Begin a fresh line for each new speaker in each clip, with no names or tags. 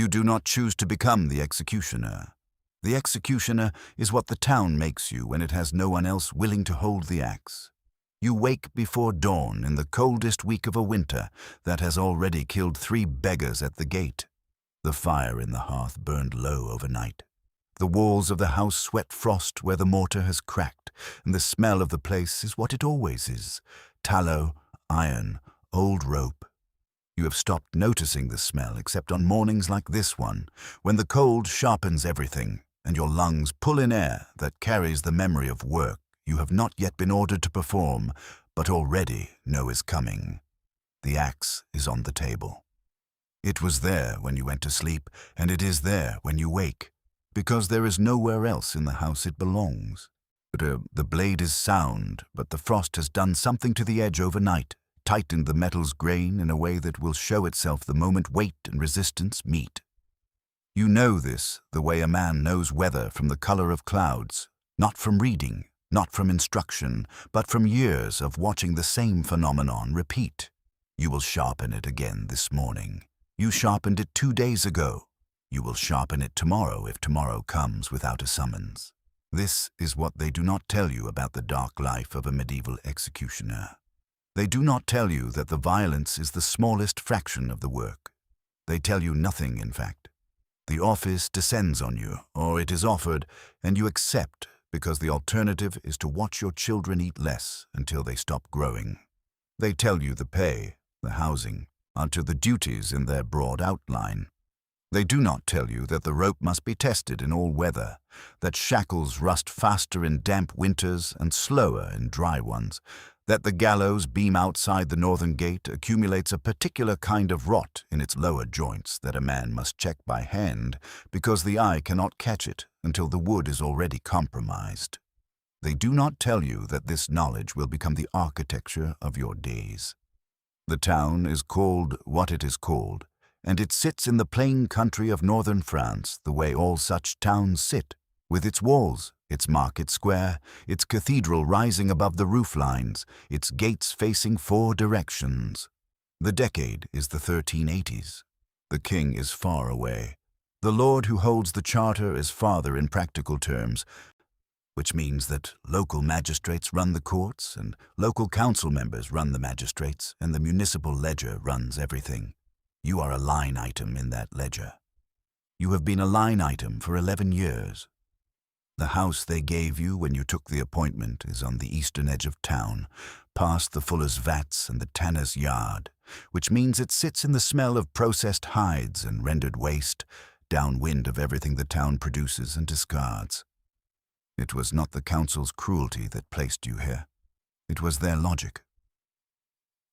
You do not choose to become the executioner. The executioner is what the town makes you when it has no one else willing to hold the axe. You wake before dawn in the coldest week of a winter that has already killed 3 beggars at the gate. The fire in the hearth burned low overnight. The walls of the house sweat frost where the mortar has cracked, and the smell of the place is what it always is: tallow, iron, old rope. You have stopped noticing the smell except on mornings like this one, when the cold sharpens everything, and your lungs pull in air that carries the memory of work you have not yet been ordered to perform, but already know is coming. The axe is on the table. It was there when you went to sleep, and it is there when you wake, because there is nowhere else in the house it belongs. The blade is sound, but the frost has done something to the edge overnight, tightened the metal's grain in a way that will show itself the moment weight and resistance meet. You know this the way a man knows weather from the color of clouds, not from reading, not from instruction, but from years of watching the same phenomenon repeat. You will sharpen it again this morning. You sharpened it 2 days ago. You will sharpen it tomorrow if tomorrow comes without a summons. This is what they do not tell you about the dark life of a medieval executioner. They do not tell you that the violence is the smallest fraction of the work. They tell you nothing, in fact. The office descends on you, or it is offered, and you accept because the alternative is to watch your children eat less until they stop growing. They tell you the pay, the housing, unto the duties in their broad outline. They do not tell you that the rope must be tested in all weather, that shackles rust faster in damp winters and slower in dry ones, that the gallows beam outside the northern gate accumulates a particular kind of rot in its lower joints that a man must check by hand because the eye cannot catch it until the wood is already compromised. They do not tell you that this knowledge will become the architecture of your days. The town is called what it is called, and it sits in the plain country of northern France the way all such towns sit, with its walls, its market square, its cathedral rising above the roof lines, its gates facing 4 directions. The decade is the 1380s. The king is far away. The lord who holds the charter is farther in practical terms, which means that local magistrates run the courts, and local council members run the magistrates, and the municipal ledger runs everything. You are a line item in that ledger. You have been a line item for 11 years. The house they gave you when you took the appointment is on the eastern edge of town, past the fuller's vats and the tanner's yard, which means it sits in the smell of processed hides and rendered waste, downwind of everything the town produces and discards. It was not the council's cruelty that placed you here. It was their logic.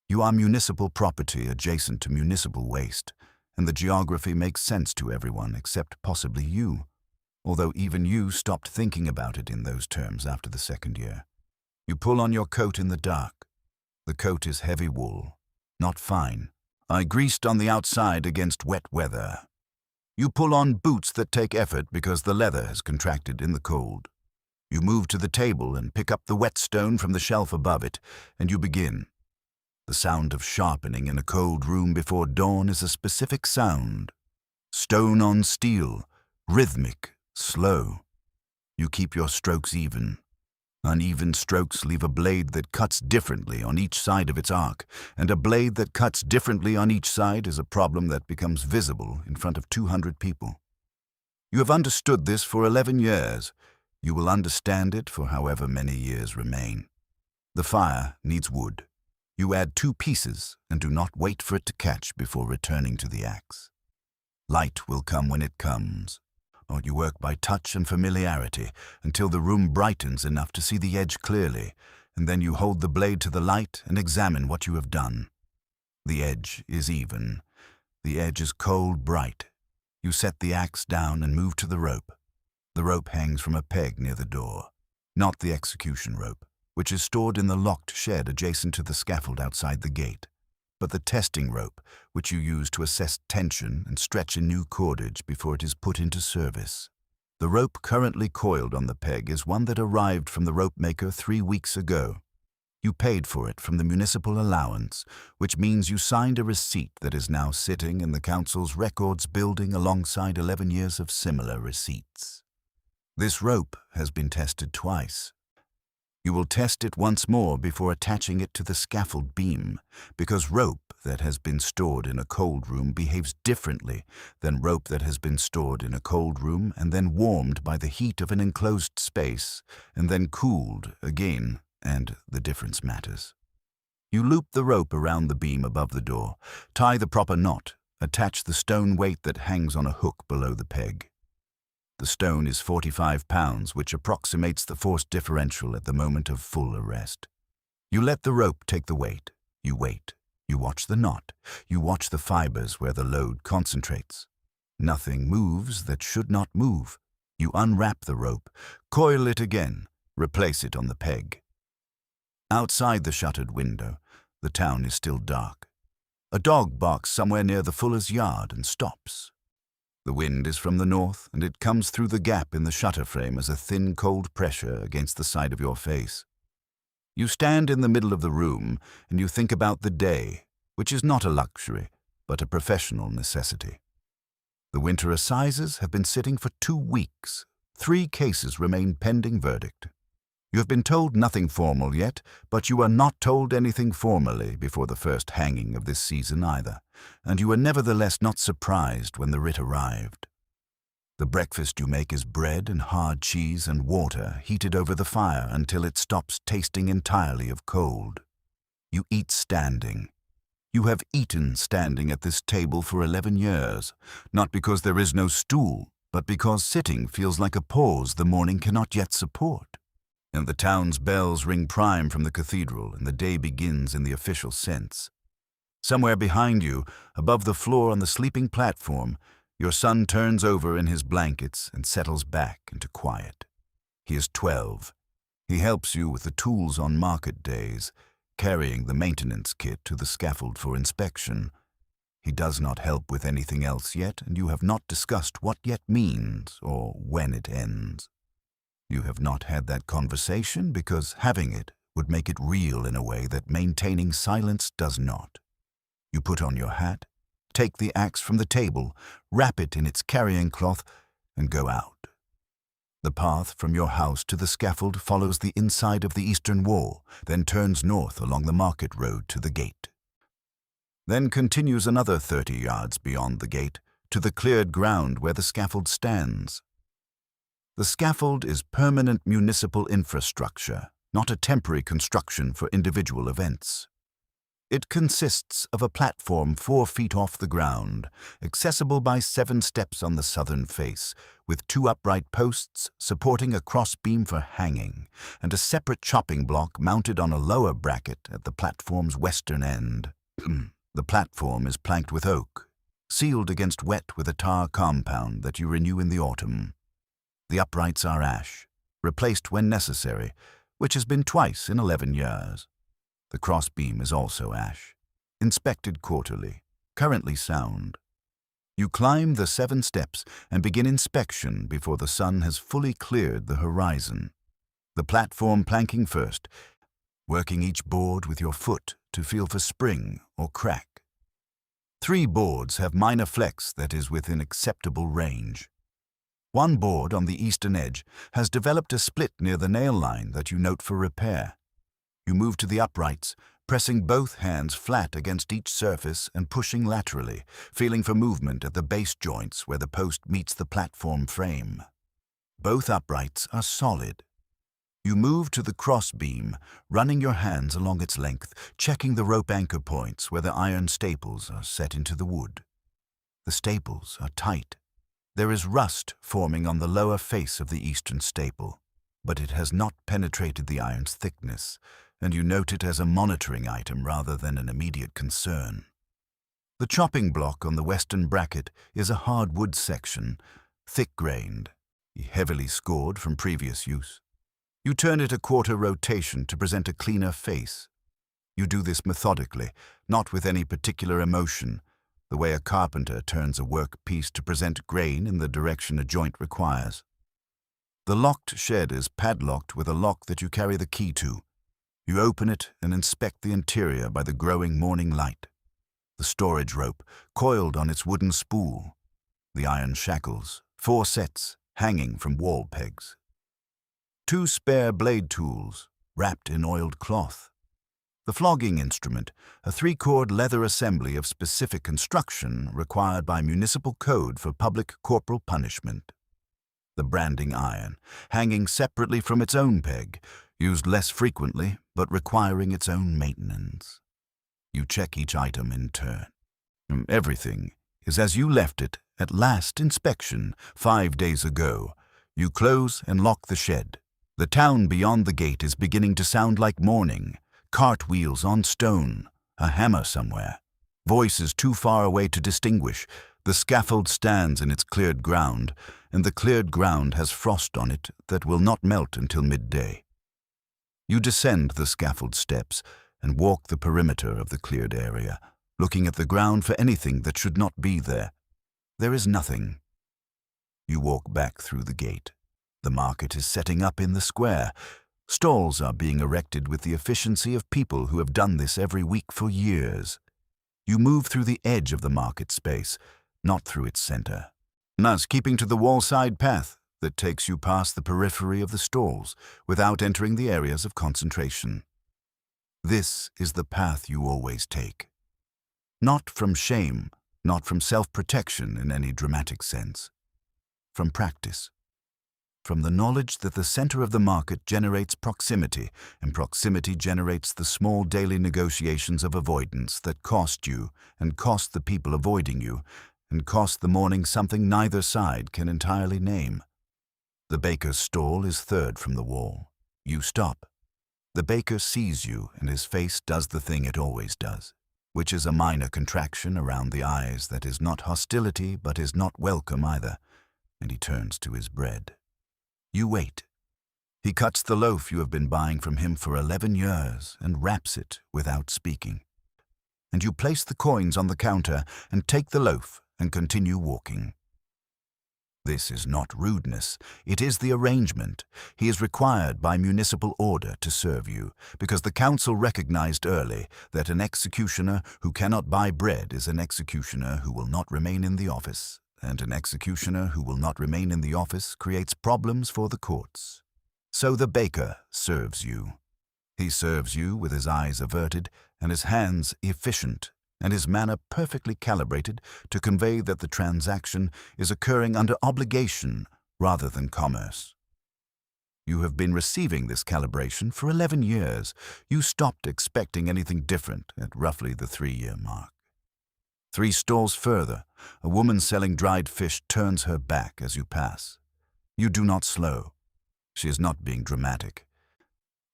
You are municipal property adjacent to municipal waste, and the geography makes sense to everyone except possibly you, although even you stopped thinking about it in those terms after the 2nd year. You pull on your coat in the dark. The coat is heavy wool, not fine. I greased on the outside against wet weather. You pull on boots that take effort because the leather has contracted in the cold. You move to the table and pick up the whetstone from the shelf above it, and you begin. The sound of sharpening in a cold room before dawn is a specific sound. Stone on steel, rhythmic, slow. You keep your strokes even. Uneven strokes leave a blade that cuts differently on each side of its arc, and a blade that cuts differently on each side is a problem that becomes visible in front of 200 people. You have understood this for 11 years. You will understand it for however many years remain. The fire needs wood. You add 2 pieces and do not wait for it to catch before returning to the axe. Light will come when it comes, or you work by touch and familiarity until the room brightens enough to see the edge clearly, and then you hold the blade to the light and examine what you have done. The edge is even. The edge is cold bright. You set the axe down and move to the rope. The rope hangs from a peg near the door, not the execution rope, which is stored in the locked shed adjacent to the scaffold outside the gate, but the testing rope, which you use to assess tension and stretch a new cordage before it is put into service. The rope currently coiled on the peg is one that arrived from the rope maker 3 weeks ago. You paid for it from the municipal allowance, which means you signed a receipt that is now sitting in the council's records building alongside 11 years of similar receipts. This rope has been tested twice. You will test it once more before attaching it to the scaffold beam, because rope that has been stored in a cold room behaves differently than rope that has been stored in a cold room and then warmed by the heat of an enclosed space and then cooled again, and the difference matters. You loop the rope around the beam above the door, tie the proper knot, attach the stone weight that hangs on a hook below the peg. The stone is 45 pounds, which approximates the force differential at the moment of full arrest. You let the rope take the weight. You wait. You watch the knot. You watch the fibers where the load concentrates. Nothing moves that should not move. You unwrap the rope, coil it again, replace it on the peg. Outside the shuttered window, the town is still dark. A dog barks somewhere near the fuller's yard and stops. The wind is from the north, and it comes through the gap in the shutter frame as a thin, cold pressure against the side of your face. You stand in the middle of the room, and you think about the day, which is not a luxury, but a professional necessity. The winter assizes have been sitting for 2 weeks. 3 cases remain pending verdict. You have been told nothing formal yet, but you are not told anything formally before the first hanging of this season either, and you are nevertheless not surprised when the writ arrived. The breakfast you make is bread and hard cheese and water heated over the fire until it stops tasting entirely of cold. You eat standing. You have eaten standing at this table for 11 years, not because there is no stool, but because sitting feels like a pause the morning cannot yet support. And the town's bells ring prime from the cathedral, and the day begins in the official sense. Somewhere behind you, above the floor on the sleeping platform, your son turns over in his blankets and settles back into quiet. He is 12. He helps you with the tools on market days, carrying the maintenance kit to the scaffold for inspection. He does not help with anything else yet, and you have not discussed what yet means or when it ends. You have not had that conversation because having it would make it real in a way that maintaining silence does not. You put on your hat, take the axe from the table, wrap it in its carrying cloth, and go out. The path from your house to the scaffold follows the inside of the eastern wall, then turns north along the market road to the gate. Then continues another 30 yards beyond the gate to the cleared ground where the scaffold stands. The scaffold is permanent municipal infrastructure, not a temporary construction for individual events. It consists of a platform 4 feet off the ground, accessible by 7 steps on the southern face, with 2 upright posts supporting a cross-beam for hanging, and a separate chopping block mounted on a lower bracket at the platform's western end. The platform is planked with oak, sealed against wet with a tar compound that you renew in the autumn. The uprights are ash, replaced when necessary, which has been twice in 11 years. The crossbeam is also ash, inspected quarterly, currently sound. You climb the 7 steps and begin inspection before the sun has fully cleared the horizon. The platform planking first, working each board with your foot to feel for spring or crack. 3 boards have minor flex that is within acceptable range. 1 board on the eastern edge has developed a split near the nail line that you note for repair. You move to the uprights, pressing both hands flat against each surface and pushing laterally, feeling for movement at the base joints where the post meets the platform frame. Both uprights are solid. You move to the cross beam, running your hands along its length, checking the rope anchor points where the iron staples are set into the wood. The staples are tight. There is rust forming on the lower face of the eastern staple, but it has not penetrated the iron's thickness, and you note it as a monitoring item rather than an immediate concern. The chopping block on the western bracket is a hard wood section, thick-grained, heavily scored from previous use. You turn it a quarter rotation to present a cleaner face. You do this methodically, not with any particular emotion, the way a carpenter turns a work piece to present grain in the direction a joint requires. The locked shed is padlocked with a lock that you carry the key to. You open it and inspect the interior by the growing morning light. The storage rope, coiled on its wooden spool. The iron shackles, 4 sets, hanging from wall pegs. 2 spare blade tools, wrapped in oiled cloth. The flogging instrument, a 3-chord leather assembly of specific construction required by municipal code for public corporal punishment. The branding iron, hanging separately from its own peg, used less frequently but requiring its own maintenance. You check each item in turn. Everything is as you left it at last inspection 5 days ago. You close and lock the shed. The town beyond the gate is beginning to sound like morning. Cartwheels on stone, a hammer somewhere. Voices too far away to distinguish. The scaffold stands in its cleared ground, and the cleared ground has frost on it that will not melt until midday. You descend the scaffold steps and walk the perimeter of the cleared area, looking at the ground for anything that should not be there. There is nothing. You walk back through the gate. The market is setting up in the square. Stalls are being erected with the efficiency of people who have done this every week for years. You move through the edge of the market space, not through its center, thus keeping to the wall-side path that takes you past the periphery of the stalls without entering the areas of concentration. This is the path you always take. Not from shame, not from self-protection in any dramatic sense. From practice. From the knowledge that the center of the market generates proximity, and proximity generates the small daily negotiations of avoidance that cost you and cost the people avoiding you, and cost the morning something neither side can entirely name. The baker's stall is 3rd from the wall. You stop. The baker sees you, and his face does the thing it always does, which is a minor contraction around the eyes that is not hostility but is not welcome either, and he turns to his bread. You wait. He cuts the loaf you have been buying from him for 11 years and wraps it without speaking. And you place the coins on the counter and take the loaf and continue walking. This is not rudeness, it is the arrangement. He is required by municipal order to serve you, because the council recognized early that an executioner who cannot buy bread is an executioner who will not remain in the office, and an executioner who will not remain in the office creates problems for the courts. So the baker serves you. He serves you with his eyes averted and his hands efficient, and his manner perfectly calibrated to convey that the transaction is occurring under obligation rather than commerce. You have been receiving this calibration for 11 years. You stopped expecting anything different at roughly the 3-year mark. 3 stalls further, a woman selling dried fish turns her back as you pass. You do not slow. She is not being dramatic.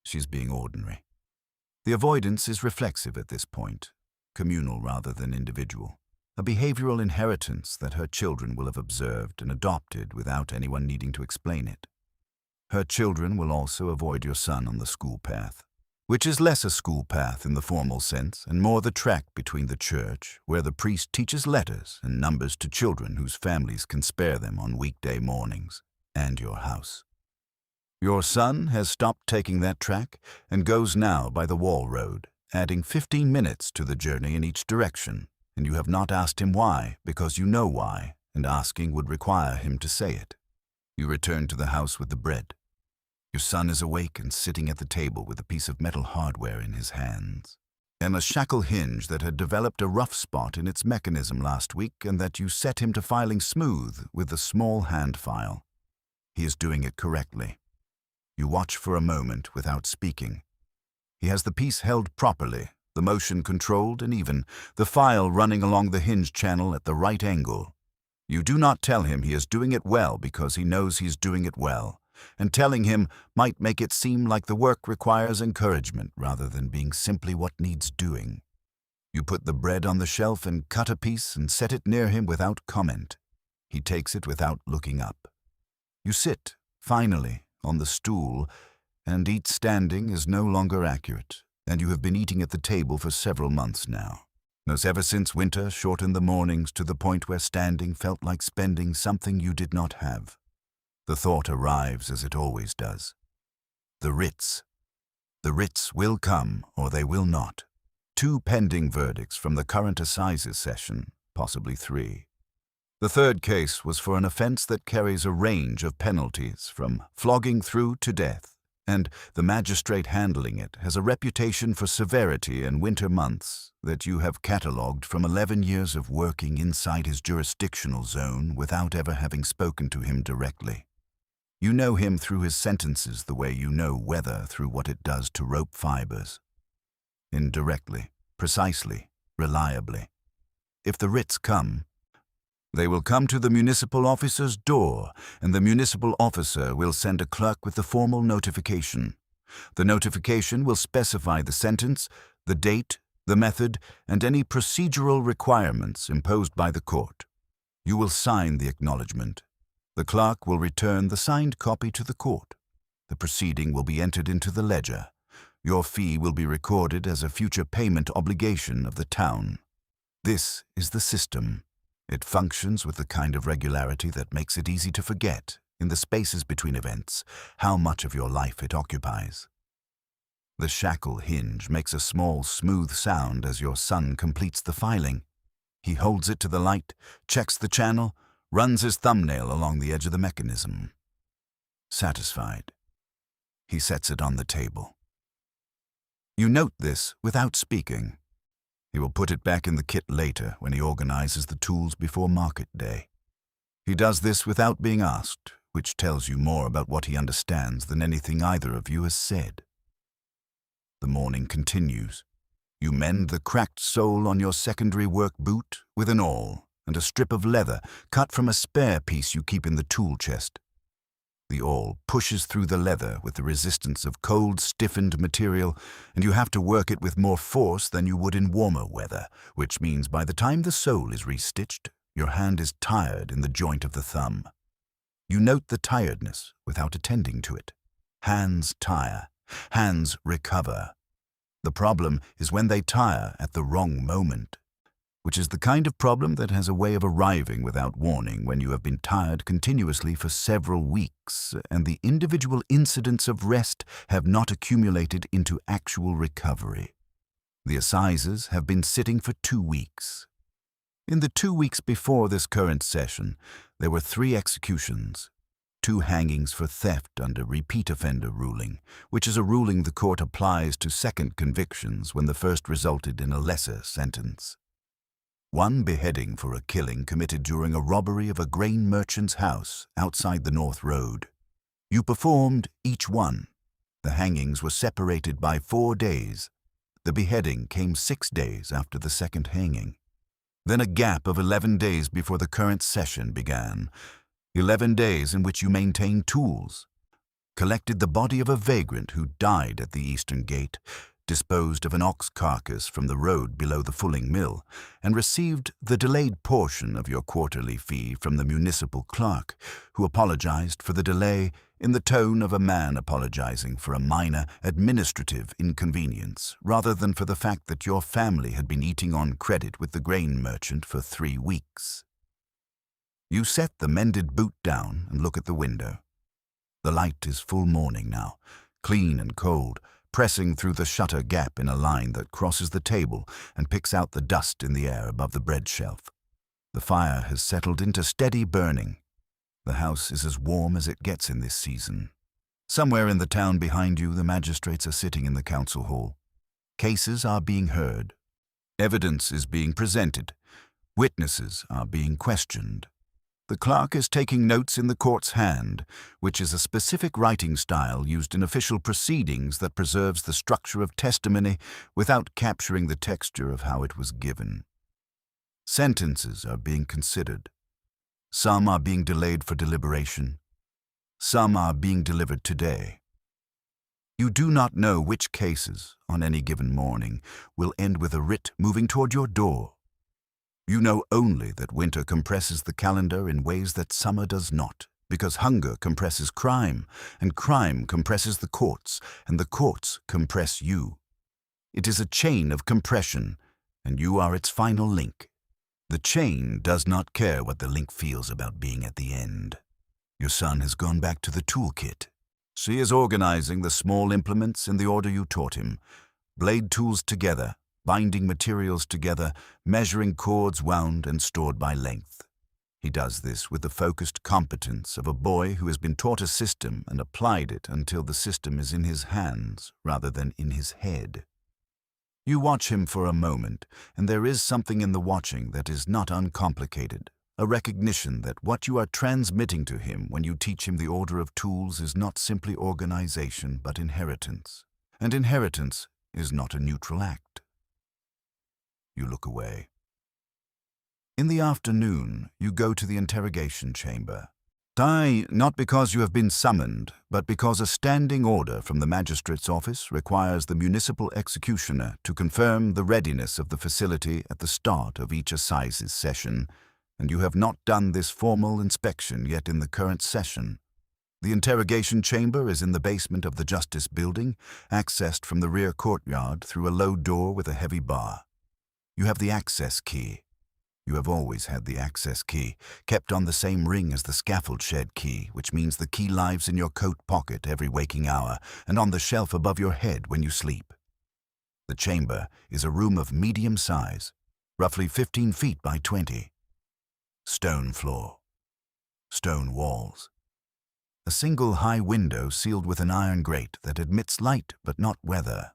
She is being ordinary. The avoidance is reflexive at this point, communal rather than individual, a behavioral inheritance that her children will have observed and adopted without anyone needing to explain it. Her children will also avoid your son on the school path, which is less a school path in the formal sense and more the track between the church, where the priest teaches letters and numbers to children whose families can spare them on weekday mornings, and your house. Your son has stopped taking that track and goes now by the wall road, adding 15 minutes to the journey in each direction, and you have not asked him why, because you know why, and asking would require him to say it. You return to the house with the bread. Your son is awake and sitting at the table with a piece of metal hardware in his hands, and a shackle hinge that had developed a rough spot in its mechanism last week and that you set him to filing smooth with the small hand file. He is doing it correctly. You watch for a moment without speaking. He has the piece held properly, the motion controlled and even, the file running along the hinge channel at the right angle. You do not tell him he is doing it well because he knows he's doing it well, and telling him might make it seem like the work requires encouragement rather than being simply what needs doing. You put the bread on the shelf and cut a piece and set it near him without comment. He takes it without looking up. You sit, finally, on the stool, and eat standing is no longer accurate, and you have been eating at the table for several months now. As ever since winter shortened the mornings to the point where standing felt like spending something you did not have. The thought arrives as it always does. The Ritz. The writs will come or they will not. 2 pending verdicts from the current assizes session, possibly 3. The third case was for an offence that carries a range of penalties from flogging through to death, and the magistrate handling it has a reputation for severity in winter months that you have catalogued from 11 years of working inside his jurisdictional zone without ever having spoken to him directly. You know him through his sentences the way you know weather through what it does to rope fibers. Indirectly, precisely, reliably. If the writs come, they will come to the municipal officer's door, and the municipal officer will send a clerk with the formal notification. The notification will specify the sentence, the date, the method, and any procedural requirements imposed by the court. You will sign the acknowledgement. The clerk will return the signed copy to the court. The proceeding will be entered into the ledger. Your fee will be recorded as a future payment obligation of the town. This is the system. It functions with the kind of regularity that makes it easy to forget, in the spaces between events, how much of your life it occupies. The shackle hinge makes a small, smooth sound as your son completes the filing. He holds it to the light, checks the channel, runs his thumbnail along the edge of the mechanism. Satisfied, he sets it on the table. You note this without speaking. He will put it back in the kit later when he organizes the tools before market day. He does this without being asked, which tells you more about what he understands than anything either of you has said. The morning continues. You mend the cracked sole on your secondary work boot with an awl and a strip of leather cut from a spare piece you keep in the tool chest. The awl pushes through the leather with the resistance of cold, stiffened material, and you have to work it with more force than you would in warmer weather, which means by the time the sole is restitched, your hand is tired in the joint of the thumb. You note the tiredness without attending to it. Hands tire. Hands recover. The problem is when they tire at the wrong moment, which is the kind of problem that has a way of arriving without warning when you have been tired continuously for several weeks and the individual incidents of rest have not accumulated into actual recovery. The assizes have been sitting for 2 weeks. In the 2 weeks before this current session, there were 3 executions, 2 hangings for theft under repeat offender ruling, which is a ruling the court applies to second convictions when the first resulted in a lesser sentence. 1 beheading for a killing committed during a robbery of a grain merchant's house outside the North Road. You performed each one. The hangings were separated by 4 days. The beheading came 6 days after the second hanging. Then a gap of 11 days before the current session began. 11 days in which you maintained tools, collected the body of a vagrant who died at the eastern gate, disposed of an ox carcass from the road below the fulling mill, and received the delayed portion of your quarterly fee from the municipal clerk, who apologized for the delay in the tone of a man apologizing for a minor administrative inconvenience, rather than for the fact that your family had been eating on credit with the grain merchant for 3 weeks. You set the mended boot down and look at the window. The light is full morning now, clean and cold, pressing through the shutter gap in a line that crosses the table and picks out the dust in the air above the bread shelf. The fire has settled into steady burning. The house is as warm as it gets in this season. Somewhere in the town behind you, the magistrates are sitting in the council hall. Cases are being heard. Evidence is being presented. Witnesses are being questioned. The clerk is taking notes in the court's hand, which is a specific writing style used in official proceedings that preserves the structure of testimony without capturing the texture of how it was given. Sentences are being considered. Some are being delayed for deliberation. Some are being delivered today. You do not know which cases, on any given morning, will end with a writ moving toward your door. You know only that winter compresses the calendar in ways that summer does not, because hunger compresses crime, and crime compresses the courts, and the courts compress you. It is a chain of compression, and you are its final link. The chain does not care what the link feels about being at the end. Your son has gone back to the toolkit. She is organizing the small implements in the order you taught him. Blade tools together, binding materials together, measuring cords wound and stored by length. He does this with the focused competence of a boy who has been taught a system and applied it until the system is in his hands rather than in his head. You watch him for a moment, and there is something in the watching that is not uncomplicated, a recognition that what you are transmitting to him when you teach him the order of tools is not simply organization but inheritance, and inheritance is not a neutral act. You look away. In the afternoon, you go to the interrogation chamber. Not because you have been summoned, but because a standing order from the magistrate's office requires the municipal executioner to confirm the readiness of the facility at the start of each assize session, and you have not done this formal inspection yet in the current session. The interrogation chamber is in the basement of the Justice Building, accessed from the rear courtyard through a low door with a heavy bar. You have the access key. You have always had the access key, kept on the same ring as the scaffold shed key, which means the key lives in your coat pocket every waking hour and on the shelf above your head when you sleep. The chamber is a room of medium size, roughly 15 feet by 20. Stone floor. Stone walls. A single high window sealed with an iron grate that admits light but not weather.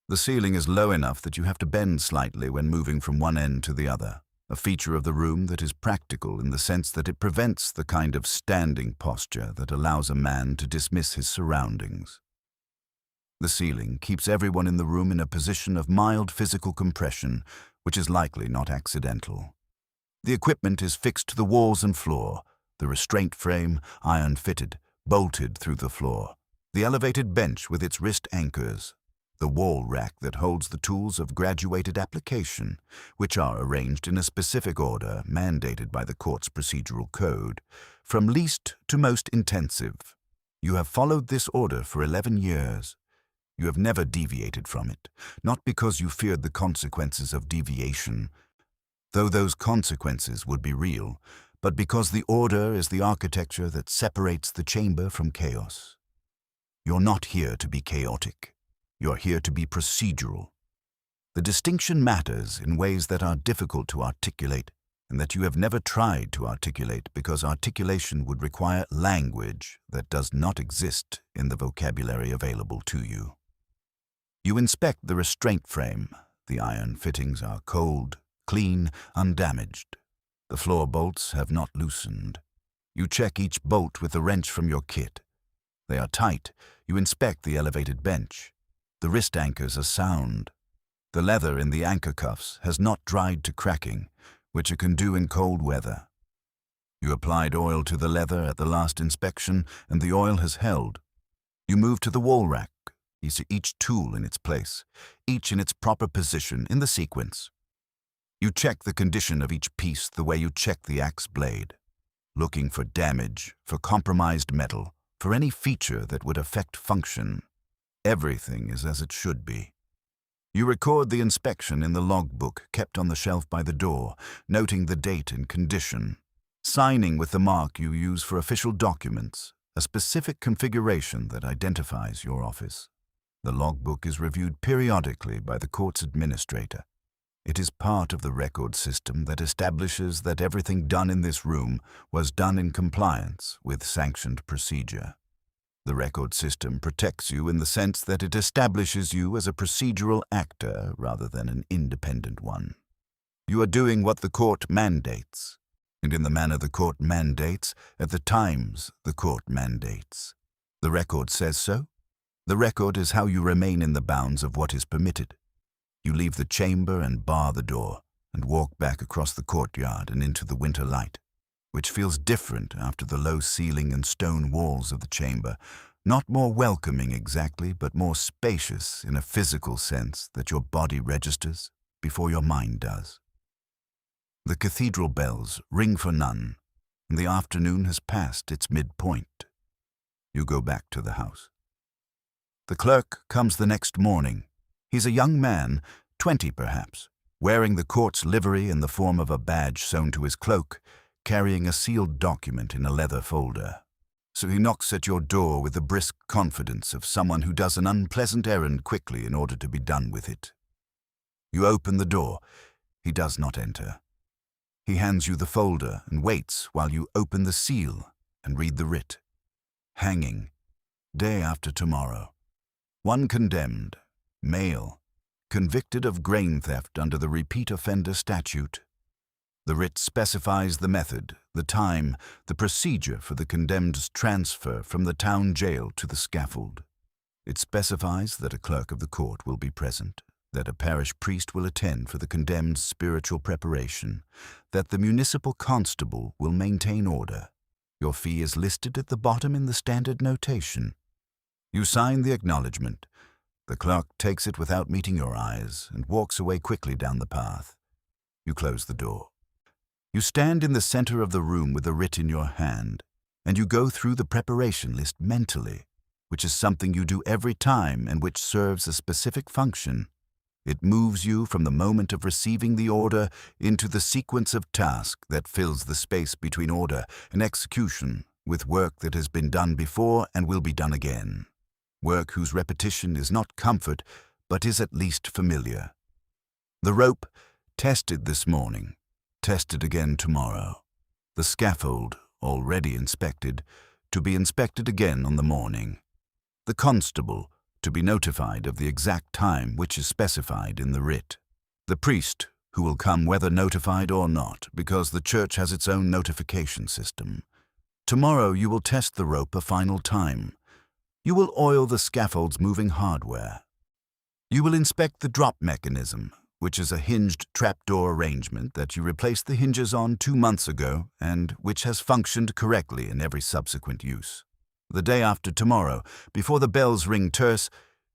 The ceiling is low enough that you have to bend slightly when moving from one end to the other, a feature of the room that is practical in the sense that it prevents the kind of standing posture that allows a man to dismiss his surroundings. The ceiling keeps everyone in the room in a position of mild physical compression, which is likely not accidental. The equipment is fixed to the walls and floor, the restraint frame, iron-fitted, bolted through the floor, the elevated bench with its wrist anchors, the wall rack that holds the tools of graduated application, which are arranged in a specific order mandated by the court's procedural code, from least to most intensive. You have followed this order for 11 years. You have never deviated from it, not because you feared the consequences of deviation, though those consequences would be real, but because the order is the architecture that separates the chamber from chaos. You're not here to be chaotic. You're here to be procedural. The distinction matters in ways that are difficult to articulate and that you have never tried to articulate because articulation would require language that does not exist in the vocabulary available to you. You inspect the restraint frame. The iron fittings are cold, clean, undamaged. The floor bolts have not loosened. You check each bolt with a wrench from your kit. They are tight. You inspect the elevated bench. The wrist anchors are sound. The leather in the anchor cuffs has not dried to cracking, which it can do in cold weather. You applied oil to the leather at the last inspection, and the oil has held. You move to the wall rack. You see each tool in its place, each in its proper position in the sequence. You check the condition of each piece the way you check the axe blade, looking for damage, for compromised metal, for any feature that would affect function. Everything is as it should be. You record the inspection in the logbook kept on the shelf by the door, noting the date and condition, signing with the mark you use for official documents, a specific configuration that identifies your office. The logbook is reviewed periodically by the court's administrator. It is part of the record system that establishes that everything done in this room was done in compliance with sanctioned procedure. The record system protects you in the sense that it establishes you as a procedural actor rather than an independent one. You are doing what the court mandates, and in the manner the court mandates, at the times the court mandates. The record says so. The record is how you remain in the bounds of what is permitted. You leave the chamber and bar the door, and walk back across the courtyard and into the winter light, which feels different after the low ceiling and stone walls of the chamber, not more welcoming exactly, but more spacious in a physical sense that your body registers before your mind does. The cathedral bells ring for none, and the afternoon has passed its midpoint. You go back to the house. The clerk comes the next morning. He's a young man, 20 perhaps, wearing the court's livery in the form of a badge sewn to his cloak, carrying a sealed document in a leather folder. So he knocks at your door with the brisk confidence of someone who does an unpleasant errand quickly in order to be done with it. You open the door. He does not enter. He hands you the folder and waits while you open the seal and read the writ. Hanging, day after tomorrow. One condemned, male, convicted of grain theft under the repeat offender statute. The writ specifies the method, the time, the procedure for the condemned's transfer from the town jail to the scaffold. It specifies that a clerk of the court will be present, that a parish priest will attend for the condemned's spiritual preparation, that the municipal constable will maintain order. Your fee is listed at the bottom in the standard notation. You sign the acknowledgement. The clerk takes it without meeting your eyes and walks away quickly down the path. You close the door. You stand in the center of the room with the writ in your hand, and you go through the preparation list mentally, which is something you do every time and which serves a specific function. It moves you from the moment of receiving the order into the sequence of task that fills the space between order and execution with work that has been done before and will be done again. Work whose repetition is not comfort, but is at least familiar. The rope, tested this morning, tested again tomorrow. The scaffold, already inspected, to be inspected again on the morning. The constable, to be notified of the exact time which is specified in the writ. The priest, who will come whether notified or not, because the church has its own notification system. Tomorrow you will test the rope a final time. You will oil the scaffold's moving hardware. You will inspect the drop mechanism, which is a hinged trapdoor arrangement that you replaced the hinges on 2 months ago and which has functioned correctly in every subsequent use. The day after tomorrow, before the bells ring terse,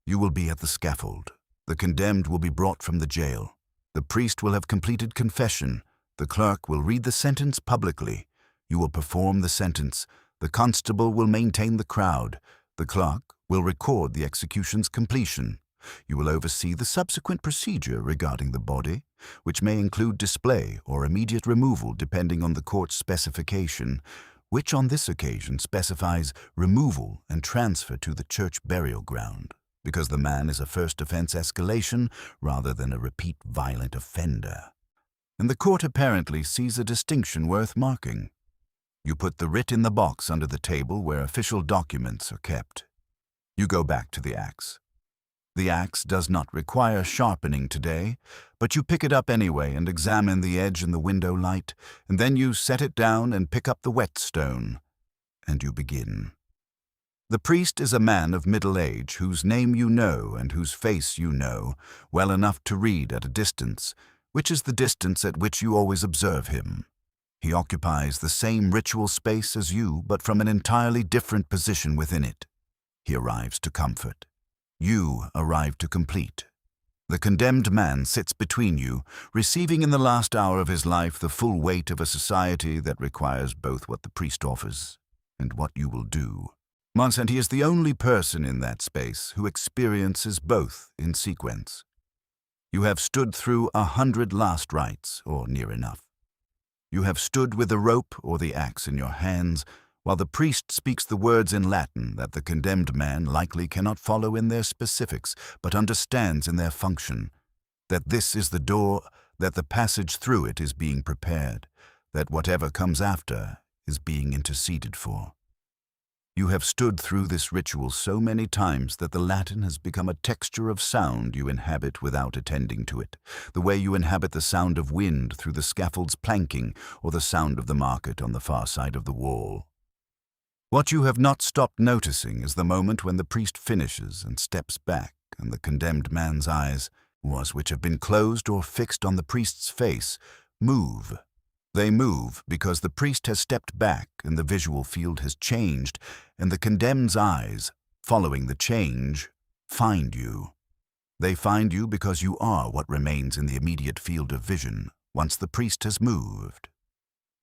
you will be at the scaffold. The condemned will be brought from the jail. The priest will have completed confession. The clerk will read the sentence publicly. You will perform the sentence. The constable will maintain the crowd. The clerk will record the execution's completion. You will oversee the subsequent procedure regarding the body, which may include display or immediate removal depending on the court's specification, which on this occasion specifies removal and transfer to the church burial ground, because the man is a first offense escalation rather than a repeat violent offender. And the court apparently sees a distinction worth marking. You put the writ in the box under the table where official documents are kept. You go back to the axe. The axe does not require sharpening today, but you pick it up anyway and examine the edge in the window light, and then you set it down and pick up the whetstone, and you begin. The priest is a man of middle age whose name you know and whose face you know well enough to read at a distance, which is the distance at which you always observe him. He occupies the same ritual space as you, but from an entirely different position within it. He arrives to comfort. You arrive to complete. The condemned man sits between you, receiving in the last hour of his life the full weight of a society that requires both what the priest offers and what you will do. And he is the only person in that space who experiences both in sequence. You have stood through 100 last rites, or near enough. You have stood with the rope or the axe in your hands, while the priest speaks the words in Latin that the condemned man likely cannot follow in their specifics, but understands in their function, that this is the door, that the passage through it is being prepared, that whatever comes after is being interceded for. You have stood through this ritual so many times that the Latin has become a texture of sound you inhabit without attending to it, the way you inhabit the sound of wind through the scaffold's planking or the sound of the market on the far side of the wall. What you have not stopped noticing is the moment when the priest finishes and steps back, and the condemned man's eyes, which have been closed or fixed on the priest's face, move. They move because the priest has stepped back and the visual field has changed, and the condemned's eyes, following the change, find you. They find you because you are what remains in the immediate field of vision once the priest has moved.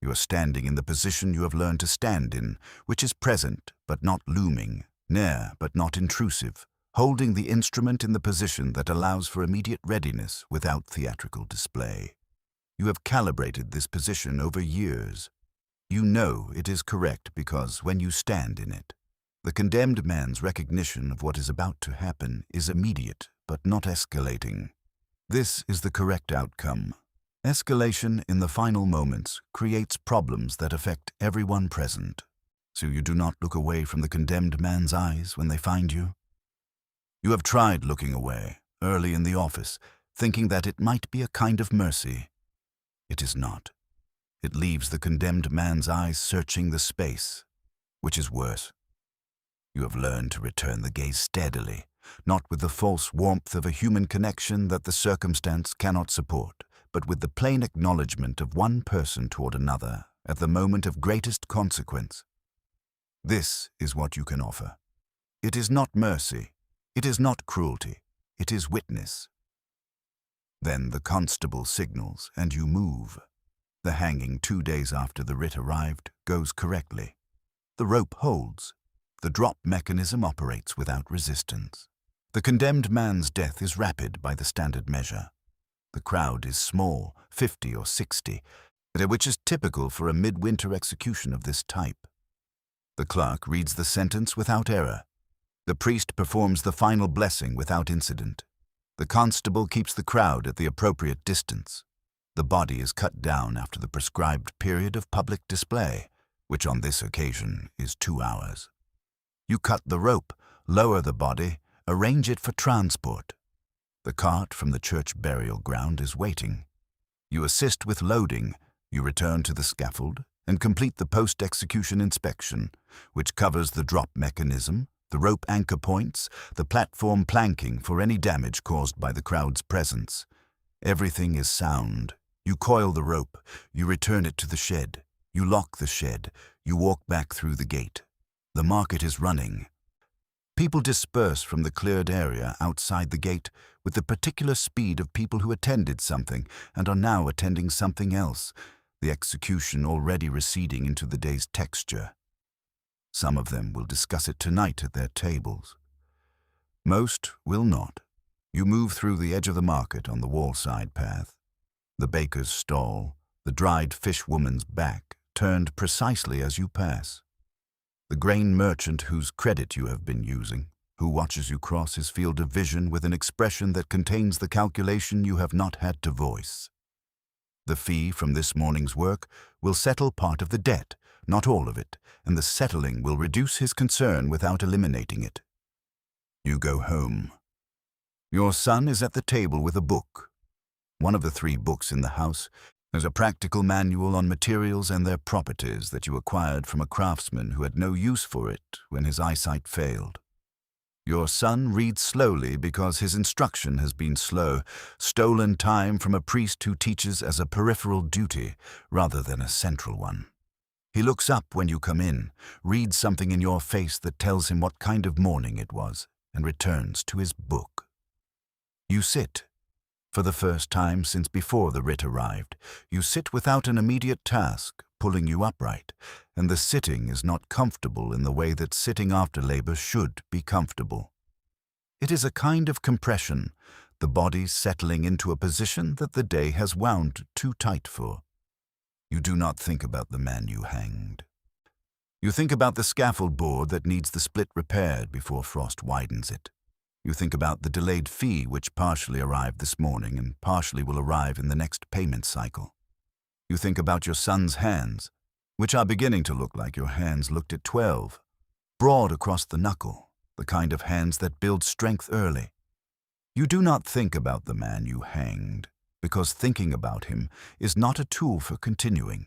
You are standing in the position you have learned to stand in, which is present but not looming, near but not intrusive, holding the instrument in the position that allows for immediate readiness without theatrical display. You have calibrated this position over years. You know it is correct because when you stand in it, the condemned man's recognition of what is about to happen is immediate but not escalating. This is the correct outcome. Escalation in the final moments creates problems that affect everyone present, so you do not look away from the condemned man's eyes when they find you. You have tried looking away early in the office, thinking that it might be a kind of mercy. It is not. It leaves the condemned man's eyes searching the space, which is worse. You have learned to return the gaze steadily, not with the false warmth of a human connection that the circumstance cannot support, but with the plain acknowledgement of one person toward another at the moment of greatest consequence. This is what you can offer. It is not mercy. It is not cruelty. It is witness. Then the constable signals and you move. The hanging 2 days after the writ arrived goes correctly. The rope holds. The drop mechanism operates without resistance. The condemned man's death is rapid by the standard measure. The crowd is small, 50 or 60, which is typical for a midwinter execution of this type. The clerk reads the sentence without error. The priest performs the final blessing without incident. The constable keeps the crowd at the appropriate distance. The body is cut down after the prescribed period of public display, which on this occasion is 2 hours. You cut the rope, lower the body, arrange it for transport. The cart from the church burial ground is waiting. You assist with loading, you return to the scaffold, and complete the post-execution inspection, which covers the drop mechanism, the rope anchor points, the platform planking for any damage caused by the crowd's presence. Everything is sound. You coil the rope, you return it to the shed, you lock the shed, you walk back through the gate. The market is running. People disperse from the cleared area outside the gate with the particular speed of people who attended something and are now attending something else, the execution already receding into the day's texture. Some of them will discuss it tonight at their tables. Most will not. You move through the edge of the market on the wall-side path. The baker's stall, the dried fish woman's back, turned precisely as you pass. The grain merchant whose credit you have been using, who watches you cross his field of vision with an expression that contains the calculation you have not had to voice. The fee from this morning's work will settle part of the debt, not all of it, and the settling will reduce his concern without eliminating it. You go home. Your son is at the table with a book. One of the 3 books in the house is a practical manual on materials and their properties that you acquired from a craftsman who had no use for it when his eyesight failed. Your son reads slowly because his instruction has been slow, stolen time from a priest who teaches as a peripheral duty rather than a central one. He looks up when you come in, reads something in your face that tells him what kind of morning it was, and returns to his book. You sit. For the first time since before the writ arrived, you sit without an immediate task pulling you upright, and the sitting is not comfortable in the way that sitting after labor should be comfortable. It is a kind of compression, the body settling into a position that the day has wound too tight for. You do not think about the man you hanged. You think about the scaffold board that needs the split repaired before frost widens it. You think about the delayed fee which partially arrived this morning and partially will arrive in the next payment cycle. You think about your son's hands, which are beginning to look like your hands looked at 12, broad across the knuckle, the kind of hands that build strength early. You do not think about the man you hanged, because thinking about him is not a tool for continuing.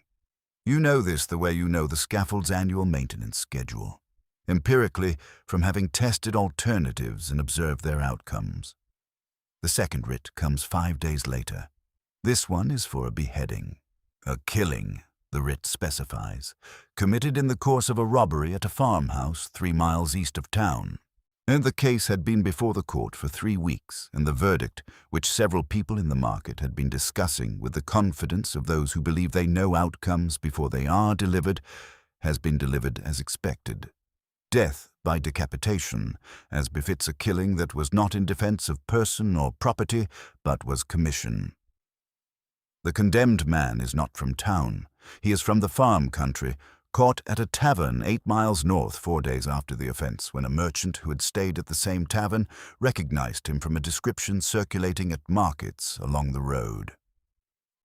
You know this the way you know the scaffold's annual maintenance schedule, empirically from having tested alternatives and observed their outcomes. The second writ comes 5 days later. This one is for a beheading. A killing, the writ specifies, committed in the course of a robbery at a farmhouse 3 miles east of town. And the case had been before the court for 3 weeks, and the verdict, which several people in the market had been discussing with the confidence of those who believe they know outcomes before they are delivered, has been delivered as expected. Death by decapitation, as befits a killing that was not in defense of person or property, but was commission. The condemned man is not from town. He is from the farm country, caught at a tavern 8 miles north 4 days after the offense, when a merchant who had stayed at the same tavern recognized him from a description circulating at markets along the road.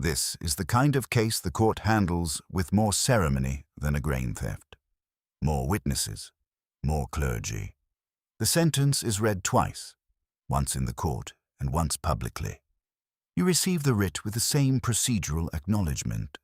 This is the kind of case the court handles with more ceremony than a grain theft. More witnesses, more clergy. The sentence is read twice, once in the court and once publicly. You receive the writ with the same procedural acknowledgement.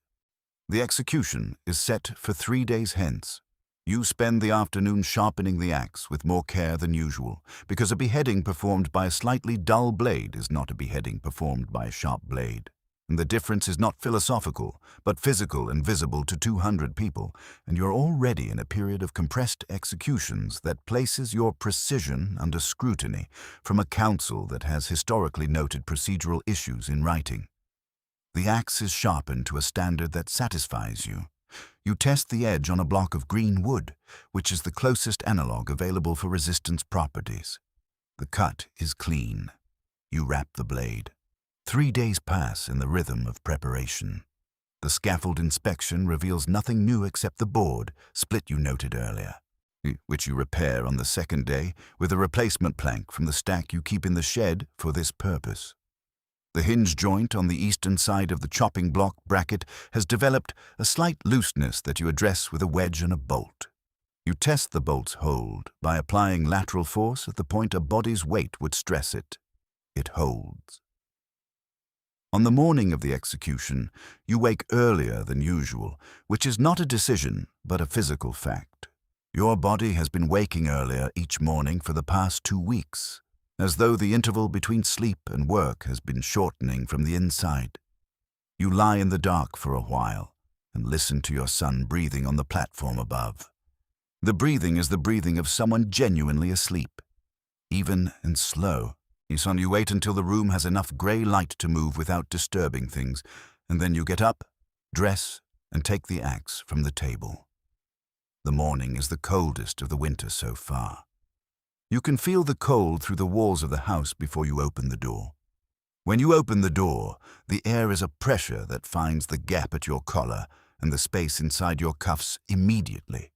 The execution is set for 3 days hence. You spend the afternoon sharpening the axe with more care than usual, because a beheading performed by a slightly dull blade is not a beheading performed by a sharp blade. And the difference is not philosophical, but physical and visible to 200 people, and you're already in a period of compressed executions that places your precision under scrutiny from a council that has historically noted procedural issues in writing. The axe is sharpened to a standard that satisfies you. You test the edge on a block of green wood, which is the closest analog available for resistance properties. The cut is clean. You wrap the blade. 3 days pass in the rhythm of preparation. The scaffold inspection reveals nothing new except the board, split you noted earlier, which you repair on the second day with a replacement plank from the stack you keep in the shed for this purpose. The hinge joint on the eastern side of the chopping block bracket has developed a slight looseness that you address with a wedge and a bolt. You test the bolt's hold by applying lateral force at the point a body's weight would stress it. It holds. On the morning of the execution, you wake earlier than usual, which is not a decision, but a physical fact. Your body has been waking earlier each morning for the past 2 weeks, as though the interval between sleep and work has been shortening from the inside. You lie in the dark for a while and listen to your son breathing on the platform above. The breathing is the breathing of someone genuinely asleep, even and slow. Son, you wait until the room has enough grey light to move without disturbing things, and then you get up, dress, and take the axe from the table. The morning is the coldest of the winter so far. You can feel the cold through the walls of the house before you open the door. When you open the door, the air is a pressure that finds the gap at your collar and the space inside your cuffs immediately.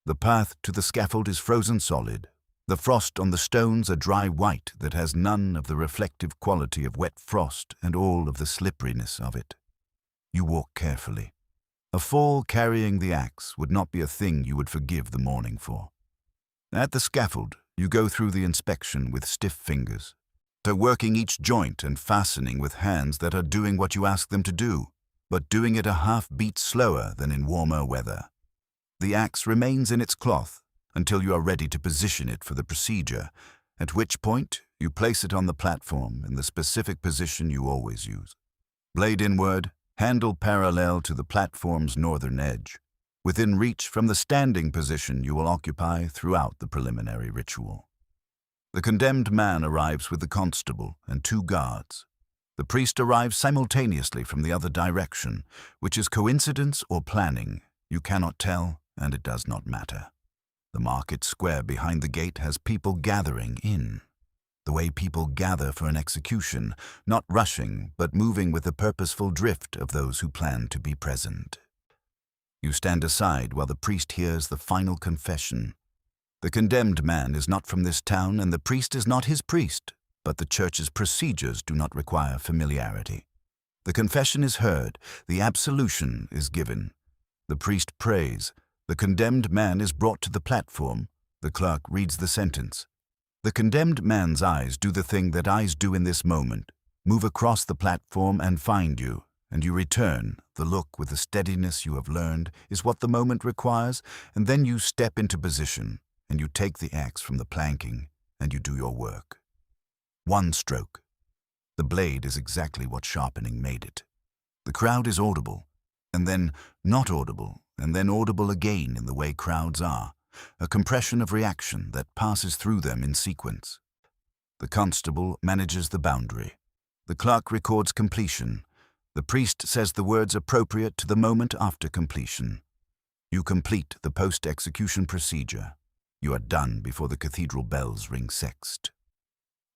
The path to the scaffold is frozen solid. The frost on the stones a dry white that has none of the reflective quality of wet frost and all of the slipperiness of it. You walk carefully. A fall carrying the axe would not be a thing you would forgive the morning for. At the scaffold, you go through the inspection with stiff fingers, so working each joint and fastening with hands that are doing what you ask them to do, but doing it a half beat slower than in warmer weather. The axe remains in its cloth until you are ready to position it for the procedure, at which point you place it on the platform in the specific position you always use. Blade inward, handle parallel to the platform's northern edge, within reach from the standing position you will occupy throughout the preliminary ritual. The condemned man arrives with the constable and 2 guards. The priest arrives simultaneously from the other direction, which is coincidence or planning. You cannot tell, and it does not matter. The market square behind the gate has people gathering in, the way people gather for an execution, not rushing, but moving with the purposeful drift of those who plan to be present. You stand aside while the priest hears the final confession. The condemned man is not from this town, and the priest is not his priest, but the church's procedures do not require familiarity. The confession is heard, the absolution is given. The priest prays. The condemned man is brought to the platform. The clerk reads the sentence. The condemned man's eyes do the thing that eyes do in this moment, move across the platform and find you, and you return. The look with the steadiness you have learned is what the moment requires, and then you step into position, and you take the axe from the planking, and you do your work. 1 stroke. The blade is exactly what sharpening made it. The crowd is audible, and then not audible, and then audible again in the way crowds are, a compression of reaction that passes through them in sequence. The constable manages the boundary. The clerk records completion. The priest says the words appropriate to the moment after completion. You complete the post-execution procedure. You are done before the cathedral bells ring sext.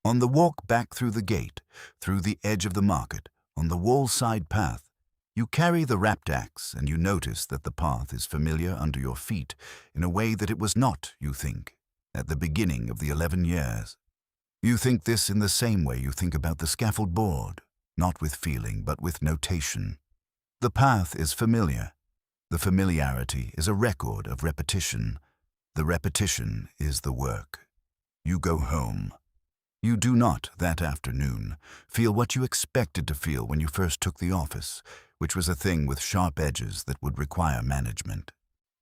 On the walk back through the gate, through the edge of the market, On the wall-side path, you carry the wrapped axe and you notice that the path is familiar under your feet in a way that it was not, you think, at the beginning of the 11 years. You think this in the same way you think about the scaffold board, not with feeling but with notation. The path is familiar. The familiarity is a record of repetition. The repetition is the work. You go home. You do not, that afternoon, feel what you expected to feel when you first took the office, which was a thing with sharp edges that would require management.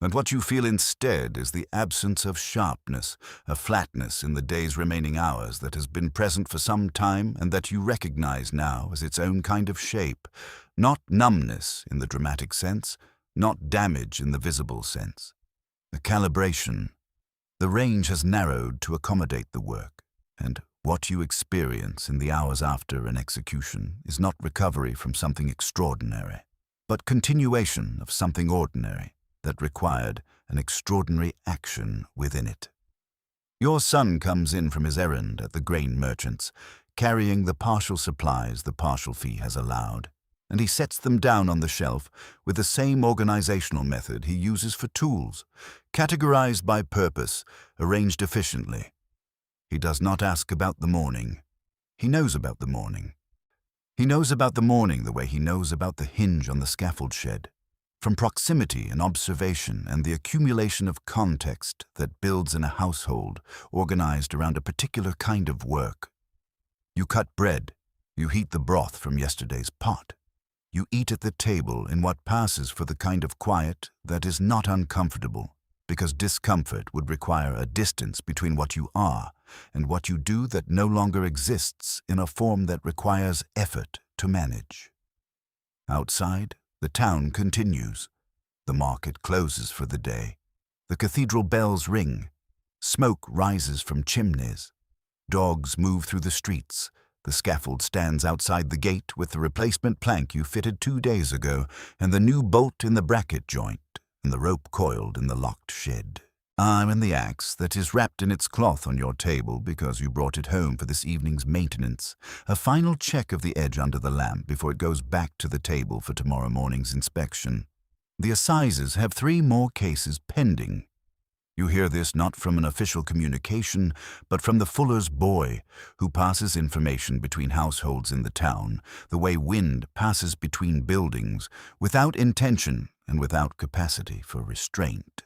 And what you feel instead is the absence of sharpness, a flatness in the day's remaining hours that has been present for some time and that you recognize now as its own kind of shape, not numbness in the dramatic sense, not damage in the visible sense. A calibration. The range has narrowed to accommodate the work, and what you experience in the hours after an execution is not recovery from something extraordinary, but continuation of something ordinary that required an extraordinary action within it. Your son comes in from his errand at the grain merchant's, carrying the partial supplies the partial fee has allowed, and he sets them down on the shelf with the same organizational method he uses for tools, categorized by purpose, arranged efficiently. He does not ask about the morning. He knows about the morning. He knows about the morning the way he knows about the hinge on the scaffold shed. From proximity and observation and the accumulation of context that builds in a household organized around a particular kind of work. You cut bread. You heat the broth from yesterday's pot. You eat at the table in what passes for the kind of quiet that is not uncomfortable, because discomfort would require a distance between what you are and what you do that no longer exists in a form that requires effort to manage. Outside, the town continues. The market closes for the day. The cathedral bells ring. Smoke rises from chimneys. Dogs move through the streets. The scaffold stands outside the gate with the replacement plank you fitted 2 days ago and the new bolt in the bracket joint and the rope coiled in the locked shed. And the axe that is wrapped in its cloth on your table because you brought it home for this evening's maintenance, a final check of the edge under the lamp before it goes back to the table for tomorrow morning's inspection. The assizes have 3 more cases pending. You hear this not from an official communication, but from the fuller's boy, who passes information between households in the town, the way wind passes between buildings, without intention and without capacity for restraint.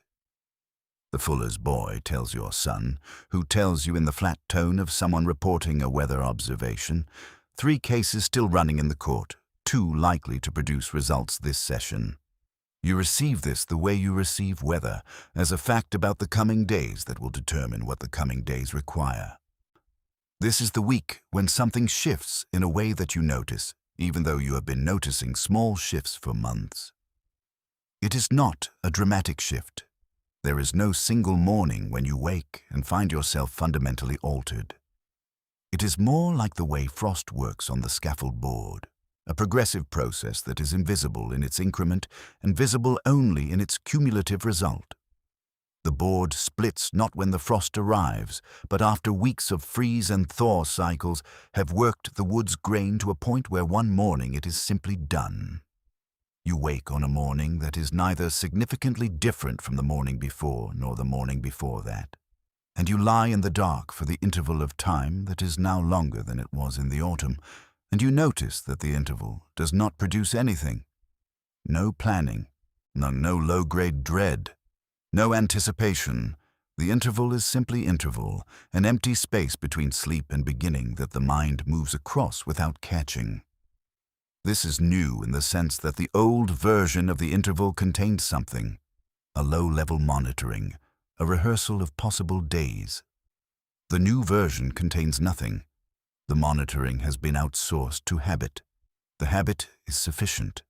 The fuller's boy tells your son, who tells you in the flat tone of someone reporting a weather observation, 3 cases still running in the court, 2 likely to produce results this session. You receive this the way you receive weather, as a fact about the coming days that will determine what the coming days require. This is the week when something shifts in a way that you notice, even though you have been noticing small shifts for months. It is not a dramatic shift. There is no single morning when you wake and find yourself fundamentally altered. It is more like the way frost works on the scaffold board, a progressive process that is invisible in its increment and visible only in its cumulative result. The board splits not when the frost arrives, but after weeks of freeze and thaw cycles have worked the wood's grain to a point where one morning it is simply done. You wake on a morning that is neither significantly different from the morning before nor the morning before that, and you lie in the dark for the interval of time that is now longer than it was in the autumn, and you notice that the interval does not produce anything. No planning, no low-grade dread, no anticipation. The interval is simply interval, an empty space between sleep and beginning that the mind moves across without catching. This is new in the sense that the old version of the interval contained something, a low-level monitoring, a rehearsal of possible days. The new version contains nothing. The monitoring has been outsourced to habit. The habit is sufficient.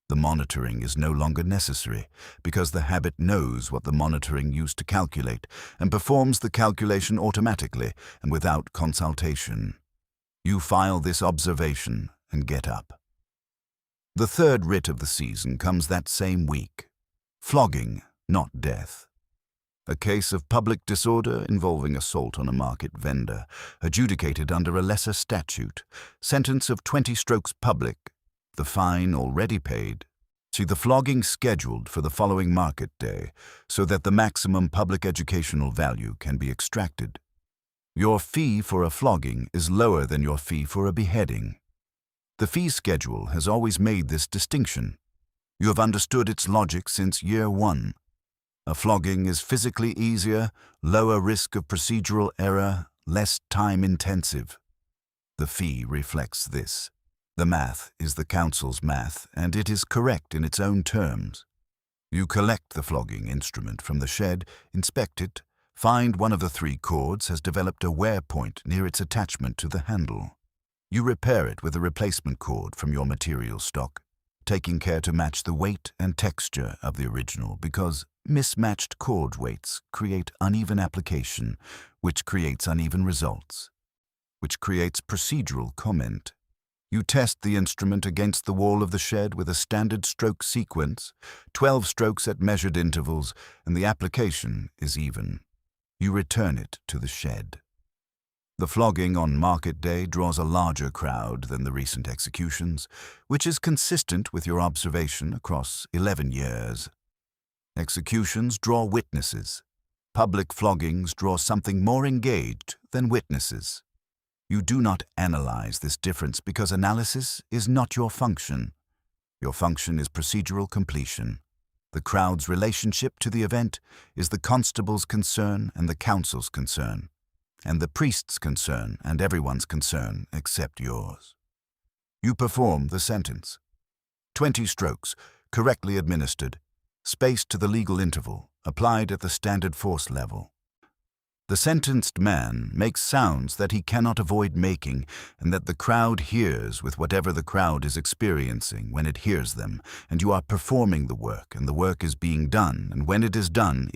The monitoring is no longer necessary because the habit knows what the monitoring used to calculate and performs the calculation automatically and without consultation. You file this observation and get up. The third writ of the season comes that same week. Flogging, not death. A case of public disorder involving assault on a market vendor, adjudicated under a lesser statute. Sentence of 20 strokes public, the fine already paid. See the flogging scheduled for the following market day so that the maximum public educational value can be extracted. Your fee for a flogging is lower than your fee for a beheading. The fee schedule has always made this distinction. You have understood its logic since year one. A flogging is physically easier, lower risk of procedural error, less time-intensive. The fee reflects this. The math is the council's math, and it is correct in its own terms. You collect the flogging instrument from the shed, inspect it, find one of the 3 cords has developed a wear point near its attachment to the handle. You repair it with a replacement cord from your material stock, taking care to match the weight and texture of the original because mismatched cord weights create uneven application, which creates uneven results, which creates procedural comment. You test the instrument against the wall of the shed with a standard stroke sequence, 12 strokes at measured intervals, and the application is even. You return it to the shed. The flogging on market day draws a larger crowd than the recent executions, which is consistent with your observation across 11 years. Executions draw witnesses. Public floggings draw something more engaged than witnesses. You do not analyze this difference because analysis is not your function. Your function is procedural completion. The crowd's relationship to the event is the constable's concern and the council's concern, and the priest's concern and everyone's concern except yours. You perform the sentence. 20 strokes, correctly administered, spaced to the legal interval, applied at the standard force level. The sentenced man makes sounds that he cannot avoid making and that the crowd hears with whatever the crowd is experiencing when it hears them, and you are performing the work, and the work is being done, and when it is done,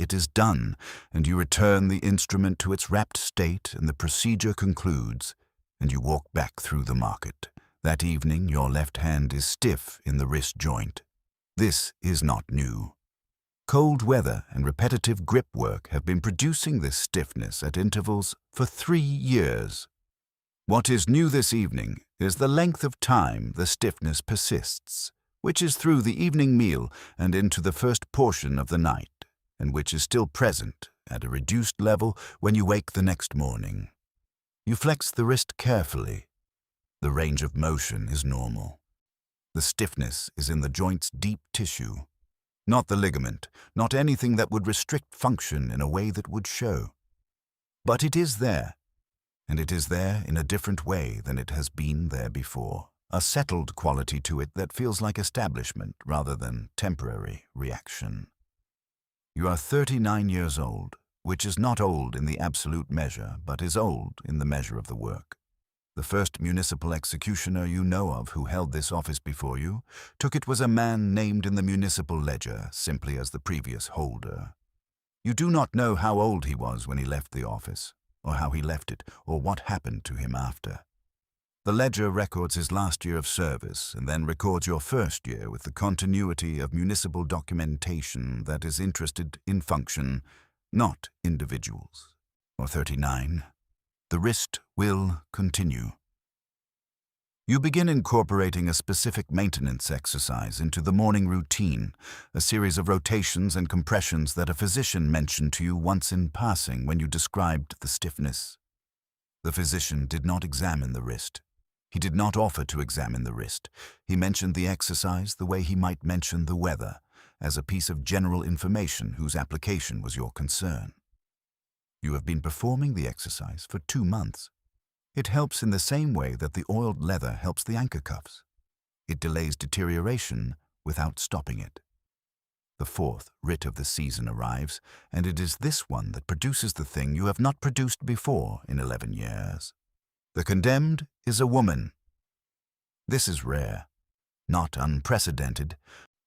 and you return the instrument to its wrapped state, and the procedure concludes, and you walk back through the market. That evening your left hand is stiff in the wrist joint. This is not new. Cold weather and repetitive grip work have been producing this stiffness at intervals for 3 years. What is new this evening is the length of time the stiffness persists, which is through the evening meal and into the first portion of the night, and which is still present at a reduced level when you wake the next morning. You flex the wrist carefully. The range of motion is normal. The stiffness is in the joint's deep tissue. Not the ligament, not anything that would restrict function in a way that would show. But it is there, and it is there in a different way than it has been there before, a settled quality to it that feels like establishment rather than temporary reaction. You are 39 years old, which is not old in the absolute measure, but is old in the measure of the work. The first municipal executioner you know of who held this office before you took it was a man named in the municipal ledger simply as the previous holder. You do not know how old he was when he left the office, or how he left it, or what happened to him after. The ledger records his last year of service and then records your first year with the continuity of municipal documentation that is interested in function, not individuals. Or 39. The wrist will continue. You begin incorporating a specific maintenance exercise into the morning routine, a series of rotations and compressions that a physician mentioned to you once in passing when you described the stiffness. The physician did not examine the wrist. He did not offer to examine the wrist. He mentioned the exercise the way he might mention the weather, as a piece of general information whose application was your concern. You have been performing the exercise for 2 months. It helps in the same way that the oiled leather helps the anchor cuffs. It delays deterioration without stopping it. The 4th writ of the season arrives, and it is this one that produces the thing you have not produced before in 11 years. The condemned is a woman. This is rare, not unprecedented.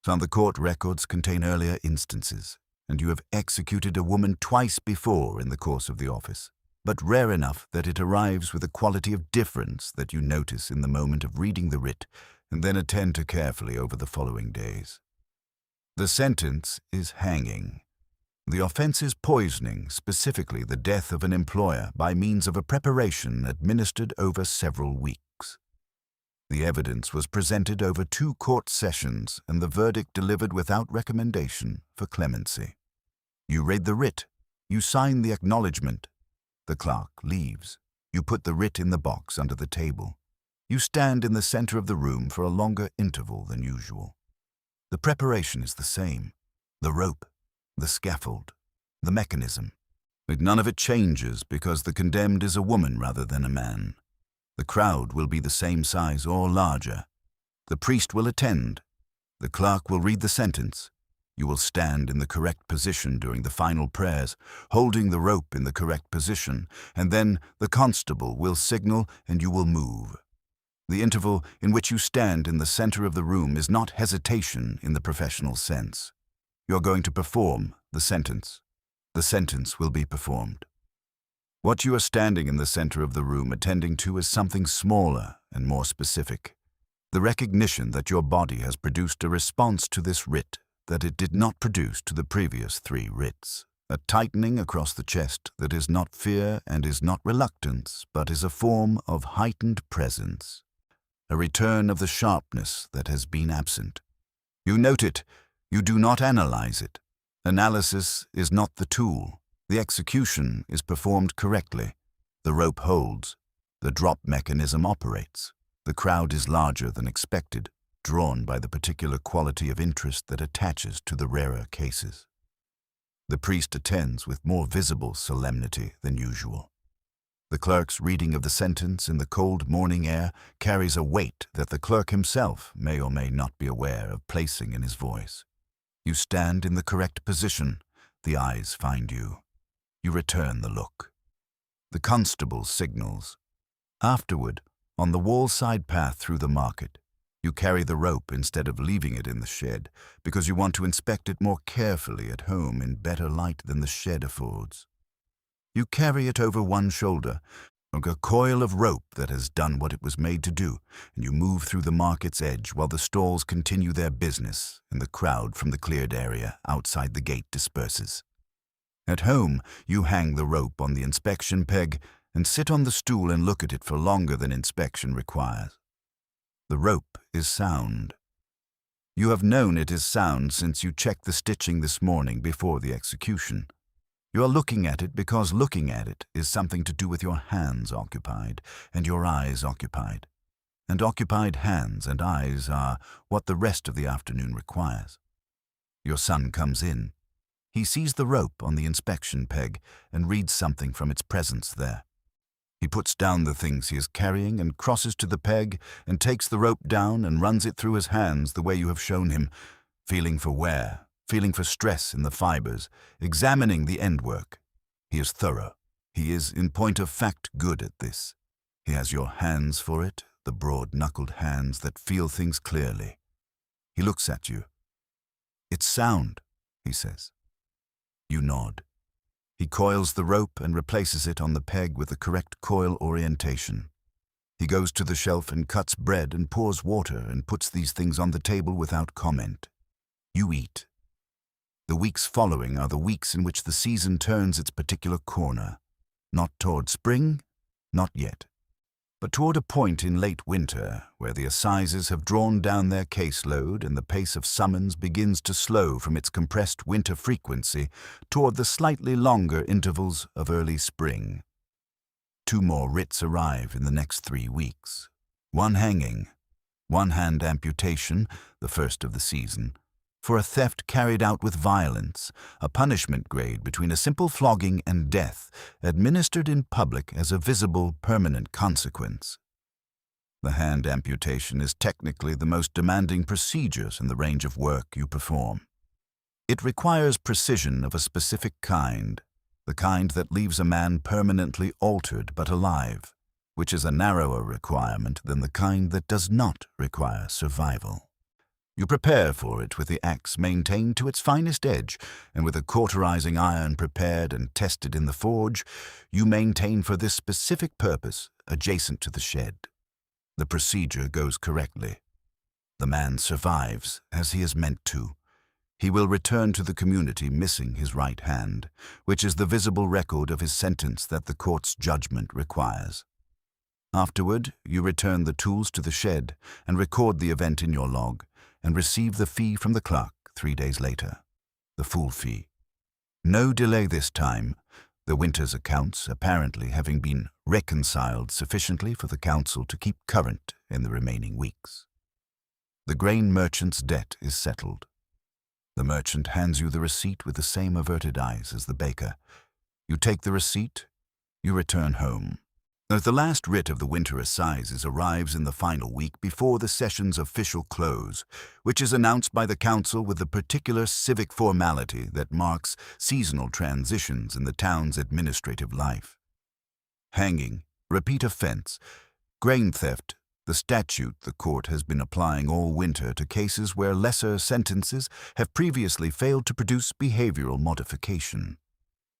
Some of the court records contain earlier instances, and you have executed a woman twice before in the course of the office, but rare enough that it arrives with a quality of difference that you notice in the moment of reading the writ and then attend to carefully over the following days. The sentence is hanging. The offense is poisoning, specifically the death of an employer by means of a preparation administered over several weeks. The evidence was presented over 2 court sessions and the verdict delivered without recommendation for clemency. You read the writ. You sign the acknowledgement. The clerk leaves. You put the writ in the box under the table. You stand in the center of the room for a longer interval than usual. The preparation is the same. The rope, the scaffold, the mechanism. But none of it changes because the condemned is a woman rather than a man. The crowd will be the same size or larger. The priest will attend. The clerk will read the sentence. You will stand in the correct position during the final prayers, holding the rope in the correct position, and then the constable will signal and you will move. The interval in which you stand in the center of the room is not hesitation in the professional sense. You are going to perform the sentence. The sentence will be performed. What you are standing in the center of the room attending to is something smaller and more specific. The recognition that your body has produced a response to this writ that it did not produce to the previous 3 writs. A tightening across the chest that is not fear and is not reluctance, but is a form of heightened presence. A return of the sharpness that has been absent. You note it. You do not analyze it. Analysis is not the tool. The execution is performed correctly. The rope holds. The drop mechanism operates. The crowd is larger than expected, drawn by the particular quality of interest that attaches to the rarer cases. The priest attends with more visible solemnity than usual. The clerk's reading of the sentence in the cold morning air carries a weight that the clerk himself may or may not be aware of placing in his voice. You stand in the correct position. The eyes find you. You return the look. The constable signals. Afterward, on the wall-side path through the market, you carry the rope instead of leaving it in the shed because you want to inspect it more carefully at home in better light than the shed affords. You carry it over one shoulder, like a coil of rope that has done what it was made to do, and you move through the market's edge while the stalls continue their business and the crowd from the cleared area outside the gate disperses. At home, you hang the rope on the inspection peg and sit on the stool and look at it for longer than inspection requires. The rope is sound. You have known it is sound since you checked the stitching this morning before the execution. You are looking at it because looking at it is something to do with your hands occupied and your eyes occupied. And occupied hands and eyes are what the rest of the afternoon requires. Your son comes in. He sees the rope on the inspection peg and reads something from its presence there. He puts down the things he is carrying and crosses to the peg and takes the rope down and runs it through his hands the way you have shown him, feeling for wear, feeling for stress in the fibers, examining the end work. He is thorough. He is, in point of fact, good at this. He has your hands for it, the broad-knuckled hands that feel things clearly. He looks at you. "It's sound," he says. You nod. He coils the rope and replaces it on the peg with the correct coil orientation. He goes to the shelf and cuts bread and pours water and puts these things on the table without comment. You eat. The weeks following are the weeks in which the season turns its particular corner. Not toward spring, not yet, but toward a point in late winter where the assizes have drawn down their caseload and the pace of summons begins to slow from its compressed winter frequency toward the slightly longer intervals of early spring. 2 more writs arrive in the next 3 weeks. 1 hanging, 1 hand amputation, the first of the season, for a theft carried out with violence, a punishment grade between a simple flogging and death, administered in public as a visible, permanent consequence. The hand amputation is technically the most demanding procedures in the range of work you perform. It requires precision of a specific kind, the kind that leaves a man permanently altered but alive, which is a narrower requirement than the kind that does not require survival. You prepare for it with the axe maintained to its finest edge, and with a cauterizing iron prepared and tested in the forge, you maintain for this specific purpose adjacent to the shed. The procedure goes correctly. The man survives, as he is meant to. He will return to the community missing his right hand, which is the visible record of his sentence that the court's judgment requires. Afterward, you return the tools to the shed and record the event in your log and receive the fee from the clerk 3 days later. The full fee. No delay this time, the winter's accounts apparently having been reconciled sufficiently for the council to keep current in the remaining weeks. The grain merchant's debt is settled. The merchant hands you the receipt with the same averted eyes as the baker. You take the receipt, you return home. As the last writ of the winter assizes arrives in the final week before the session's official close, which is announced by the council with the particular civic formality that marks seasonal transitions in the town's administrative life. Hanging, repeat offense, grain theft, the statute the court has been applying all winter to cases where lesser sentences have previously failed to produce behavioral modification.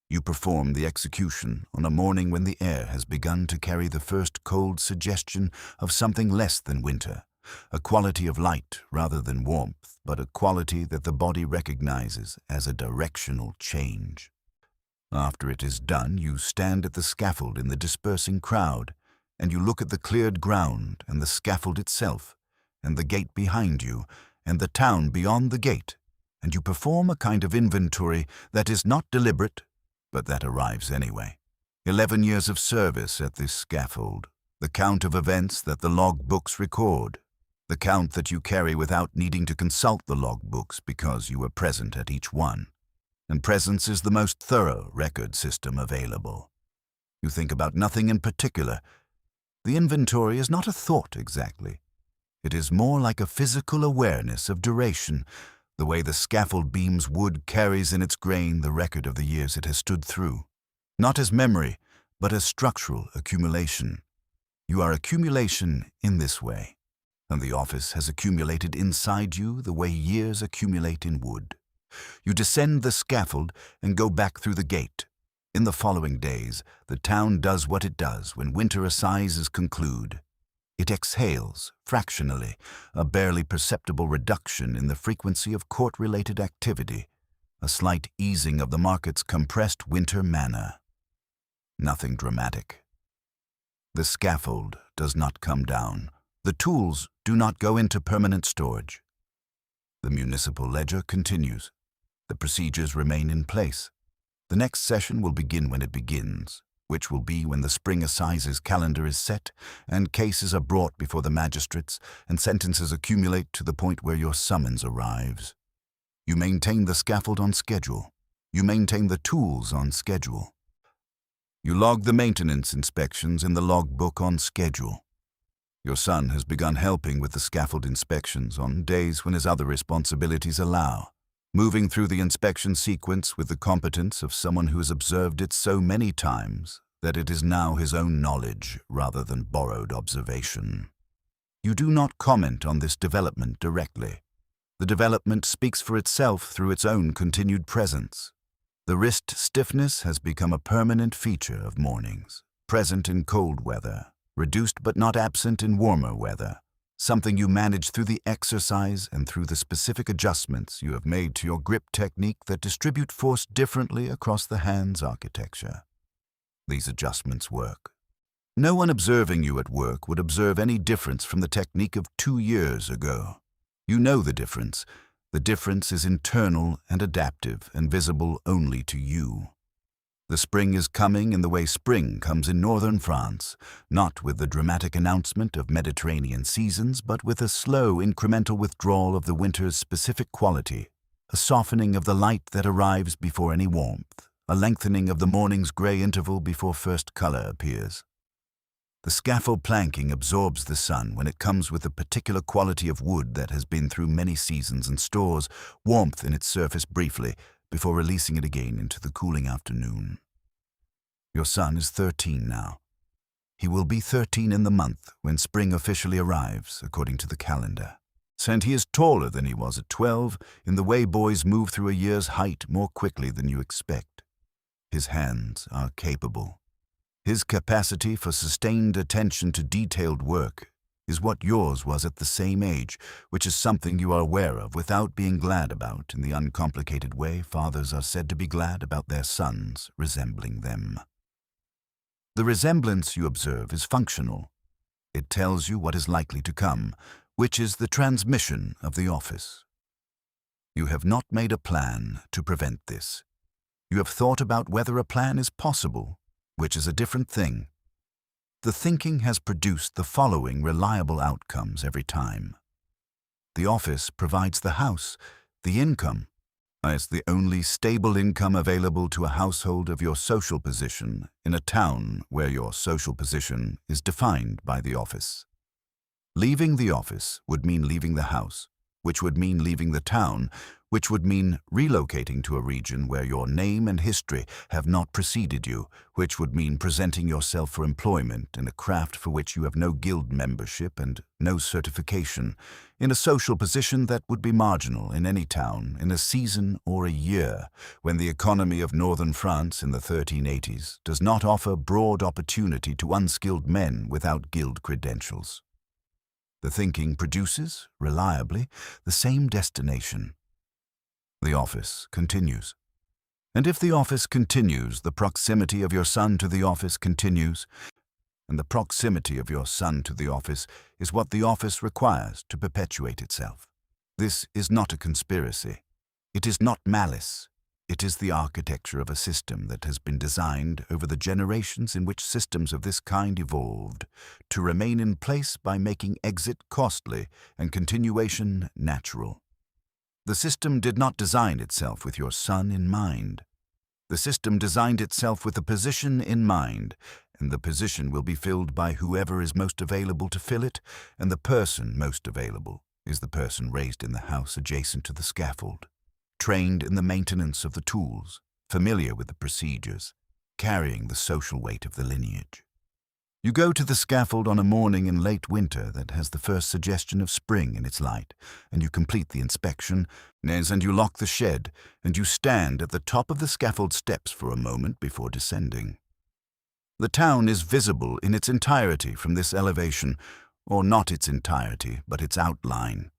You perform the execution on a morning when the air has begun to carry the first cold suggestion of something less than winter, a quality of light rather than warmth, but a quality that the body recognizes as a directional change. After it is done, you stand at the scaffold in the dispersing crowd, and you look at the cleared ground and the scaffold itself, and the gate behind you, and the town beyond the gate, and you perform a kind of inventory that is not deliberate, but that arrives anyway. 11 years of service at this scaffold, the count of events that the log books record, the count that you carry without needing to consult the log books because you were present at each one. And presence is the most thorough record system available. You think about nothing in particular. The inventory is not a thought exactly. It is more like a physical awareness of duration, the way the scaffold beam's wood carries in its grain the record of the years it has stood through. Not as memory, but as structural accumulation. You are accumulation in this way, and the office has accumulated inside you the way years accumulate in wood. You descend the scaffold and go back through the gate. In the following days, the town does what it does when winter assizes conclude. It exhales, fractionally, a barely perceptible reduction in the frequency of court-related activity, a slight easing of the market's compressed winter manna. Nothing dramatic. The scaffold does not come down. The tools do not go into permanent storage. The municipal ledger continues. The procedures remain in place. The next session will begin when it begins, which will be when the spring assizes calendar is set and cases are brought before the magistrates and sentences accumulate to the point where your summons arrives. You maintain the scaffold on schedule. You maintain the tools on schedule. You log the maintenance inspections in the logbook on schedule. Your son has begun helping with the scaffold inspections on days when his other responsibilities allow, moving through the inspection sequence with the competence of someone who has observed it so many times that it is now his own knowledge rather than borrowed observation. You do not comment on this development directly. The development speaks for itself through its own continued presence. The wrist stiffness has become a permanent feature of mornings, present in cold weather, reduced but not absent in warmer weather, something you manage through the exercise and through the specific adjustments you have made to your grip technique that distribute force differently across the hand's architecture. These adjustments work. No one observing you at work would observe any difference from the technique of 2 years ago. You know the difference. The difference is internal and adaptive and visible only to you. The spring is coming in the way spring comes in northern France, not with the dramatic announcement of Mediterranean seasons, but with a slow incremental withdrawal of the winter's specific quality, a softening of the light that arrives before any warmth, a lengthening of the morning's gray interval before first color appears. The scaffold planking absorbs the sun when it comes with a particular quality of wood that has been through many seasons and stores warmth in its surface briefly, before releasing it again into the cooling afternoon. Your son is 13 now. He will be 13 in the month when spring officially arrives, according to the calendar. And he is taller than he was at 12 in the way boys move through a year's height more quickly than you expect. His hands are capable. His capacity for sustained attention to detailed work is what yours was at the same age, which is something you are aware of without being glad about in the uncomplicated way fathers are said to be glad about their sons resembling them. The resemblance you observe is functional. It tells you what is likely to come, which is the transmission of the office. You have not made a plan to prevent this. You have thought about whether a plan is possible, which is a different thing. The thinking has produced the following reliable outcomes every time. The office provides the house, the income, as the only stable income available to a household of your social position in a town where your social position is defined by the office. Leaving the office would mean leaving the house, which would mean leaving the town, which would mean relocating to a region where your name and history have not preceded you, which would mean presenting yourself for employment in a craft for which you have no guild membership and no certification, in a social position that would be marginal in any town in a season or a year when the economy of northern France in the 1380s does not offer broad opportunity to unskilled men without guild credentials. The thinking produces, reliably, the same destination. The office continues. And if the office continues, the proximity of your son to the office continues, and the proximity of your son to the office is what the office requires to perpetuate itself. This is not a conspiracy. It is not malice. It is the architecture of a system that has been designed over the generations in which systems of this kind evolved, to remain in place by making exit costly and continuation natural. The system did not design itself with your son in mind. The system designed itself with a position in mind, and the position will be filled by whoever is most available to fill it, and the person most available is the person raised in the house adjacent to the scaffold, trained in the maintenance of the tools, familiar with the procedures, carrying the social weight of the lineage. You go to the scaffold on a morning in late winter that has the first suggestion of spring in its light, and you complete the inspection, and you lock the shed, and you stand at the top of the scaffold steps for a moment before descending. The town is visible in its entirety from this elevation, or not its entirety, but its outline.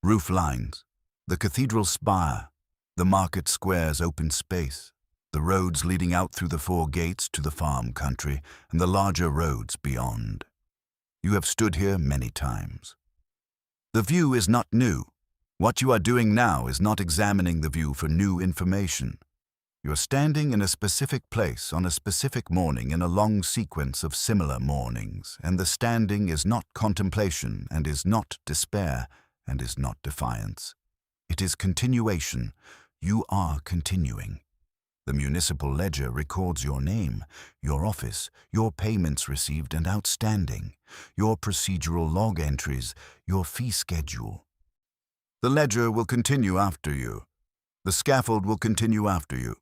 Roof lines, the cathedral spire, the market square's open space, the roads leading out through the 4 gates to the farm country, and the larger roads beyond. You have stood here many times. The view is not new. What you are doing now is not examining the view for new information. You are standing in a specific place on a specific morning in a long sequence of similar mornings, and the standing is not contemplation, and is not despair, and is not defiance. It is continuation. You are continuing. The municipal ledger records your name, your office, your payments received and outstanding, your procedural log entries, your fee schedule. The ledger will continue after you. The scaffold will continue after you.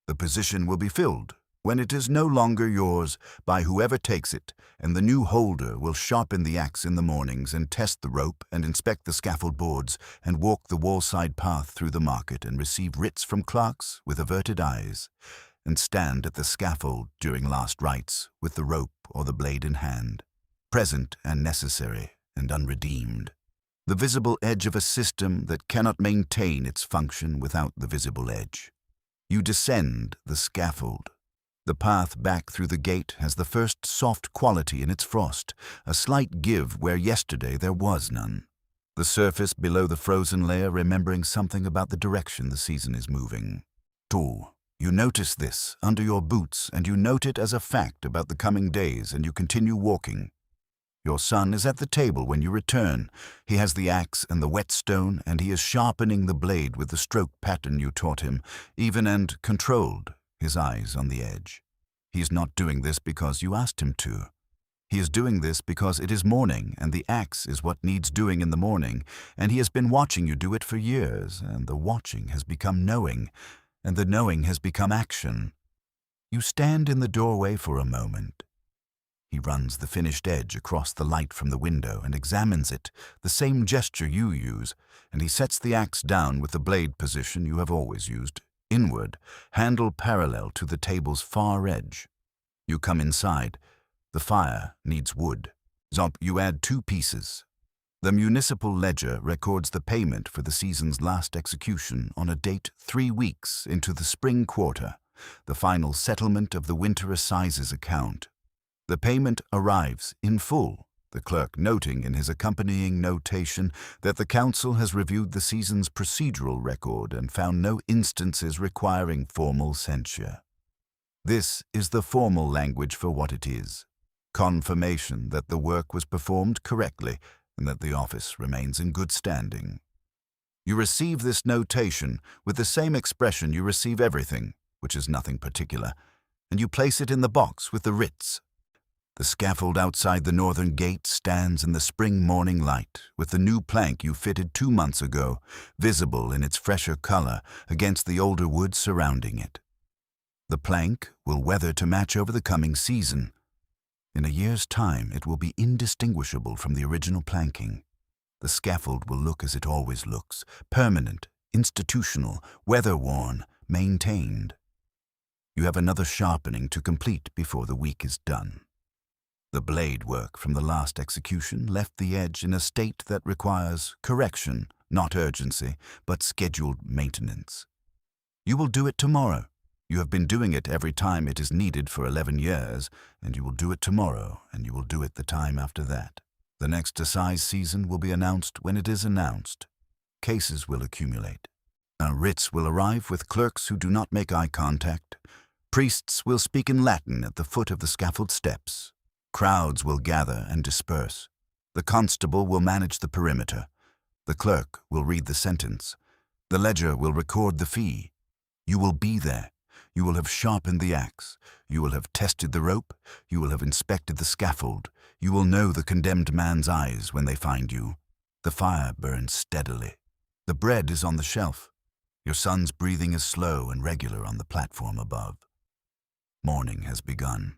The position will be filled when it is no longer yours by whoever takes it, and the new holder will sharpen the axe in the mornings and test the rope and inspect the scaffold boards and walk the wall-side path through the market and receive writs from clerks with averted eyes, and stand at the scaffold during last rites with the rope or the blade in hand, present and necessary and unredeemed. The visible edge of a system that cannot maintain its function without the visible edge. You descend the scaffold. The path back through the gate has the first soft quality in its frost, a slight give where yesterday there was none. The surface below the frozen layer remembering something about the direction the season is moving. 2. You notice this under your boots, and you note it as a fact about the coming days, and you continue walking. Your son is at the table when you return. He has the axe and the whetstone, and he is sharpening the blade with the stroke pattern you taught him, even and controlled, his eyes on the edge. He is not doing this because you asked him to. He is doing this because it is morning, and the axe is what needs doing in the morning, and he has been watching you do it for years, and the watching has become knowing, and the knowing has become action. You stand in the doorway for a moment. He runs the finished edge across the light from the window and examines it, the same gesture you use, and he sets the axe down with the blade position you have always used, inward, handle parallel to the table's far edge. You come inside. The fire needs wood. You add 2 pieces. The municipal ledger records the payment for the season's last execution on a date 3 weeks into the spring quarter, the final settlement of the winter assizes account. The payment arrives in full the clerk noting in his accompanying notation that the council has reviewed the season's procedural record and found no instances requiring formal censure. This is the formal language for what it is: confirmation that the work was performed correctly and that the office remains in good standing. You receive this notation with the same expression you receive everything, which is nothing particular, and you place it in the box with the writs. The scaffold outside the northern gate stands in the spring morning light, with the new plank you fitted 2 months ago, visible in its fresher color against the older wood surrounding it. The plank will weather to match over the coming season. In a year's time, it will be indistinguishable from the original planking. The scaffold will look as it always looks: permanent, institutional, weather-worn, maintained. You have another sharpening to complete before the week is done. The blade work from the last execution left the edge in a state that requires correction, not urgency, but scheduled maintenance. You will do it tomorrow. You have been doing it every time it is needed for 11 years, and you will do it tomorrow, and you will do it the time after that. The next assize season will be announced when it is announced. Cases will accumulate. Writs will arrive with clerks who do not make eye contact. Priests will speak in Latin at the foot of the scaffold steps. Crowds will gather and disperse. The constable will manage the perimeter. The clerk will read the sentence. The ledger will record the fee. You will be there. You will have sharpened the axe. You will have tested the rope. You will have inspected the scaffold. You will know the condemned man's eyes when they find you. The fire burns steadily. The bread is on the shelf. Your son's breathing is slow and regular on the platform above. Morning has begun.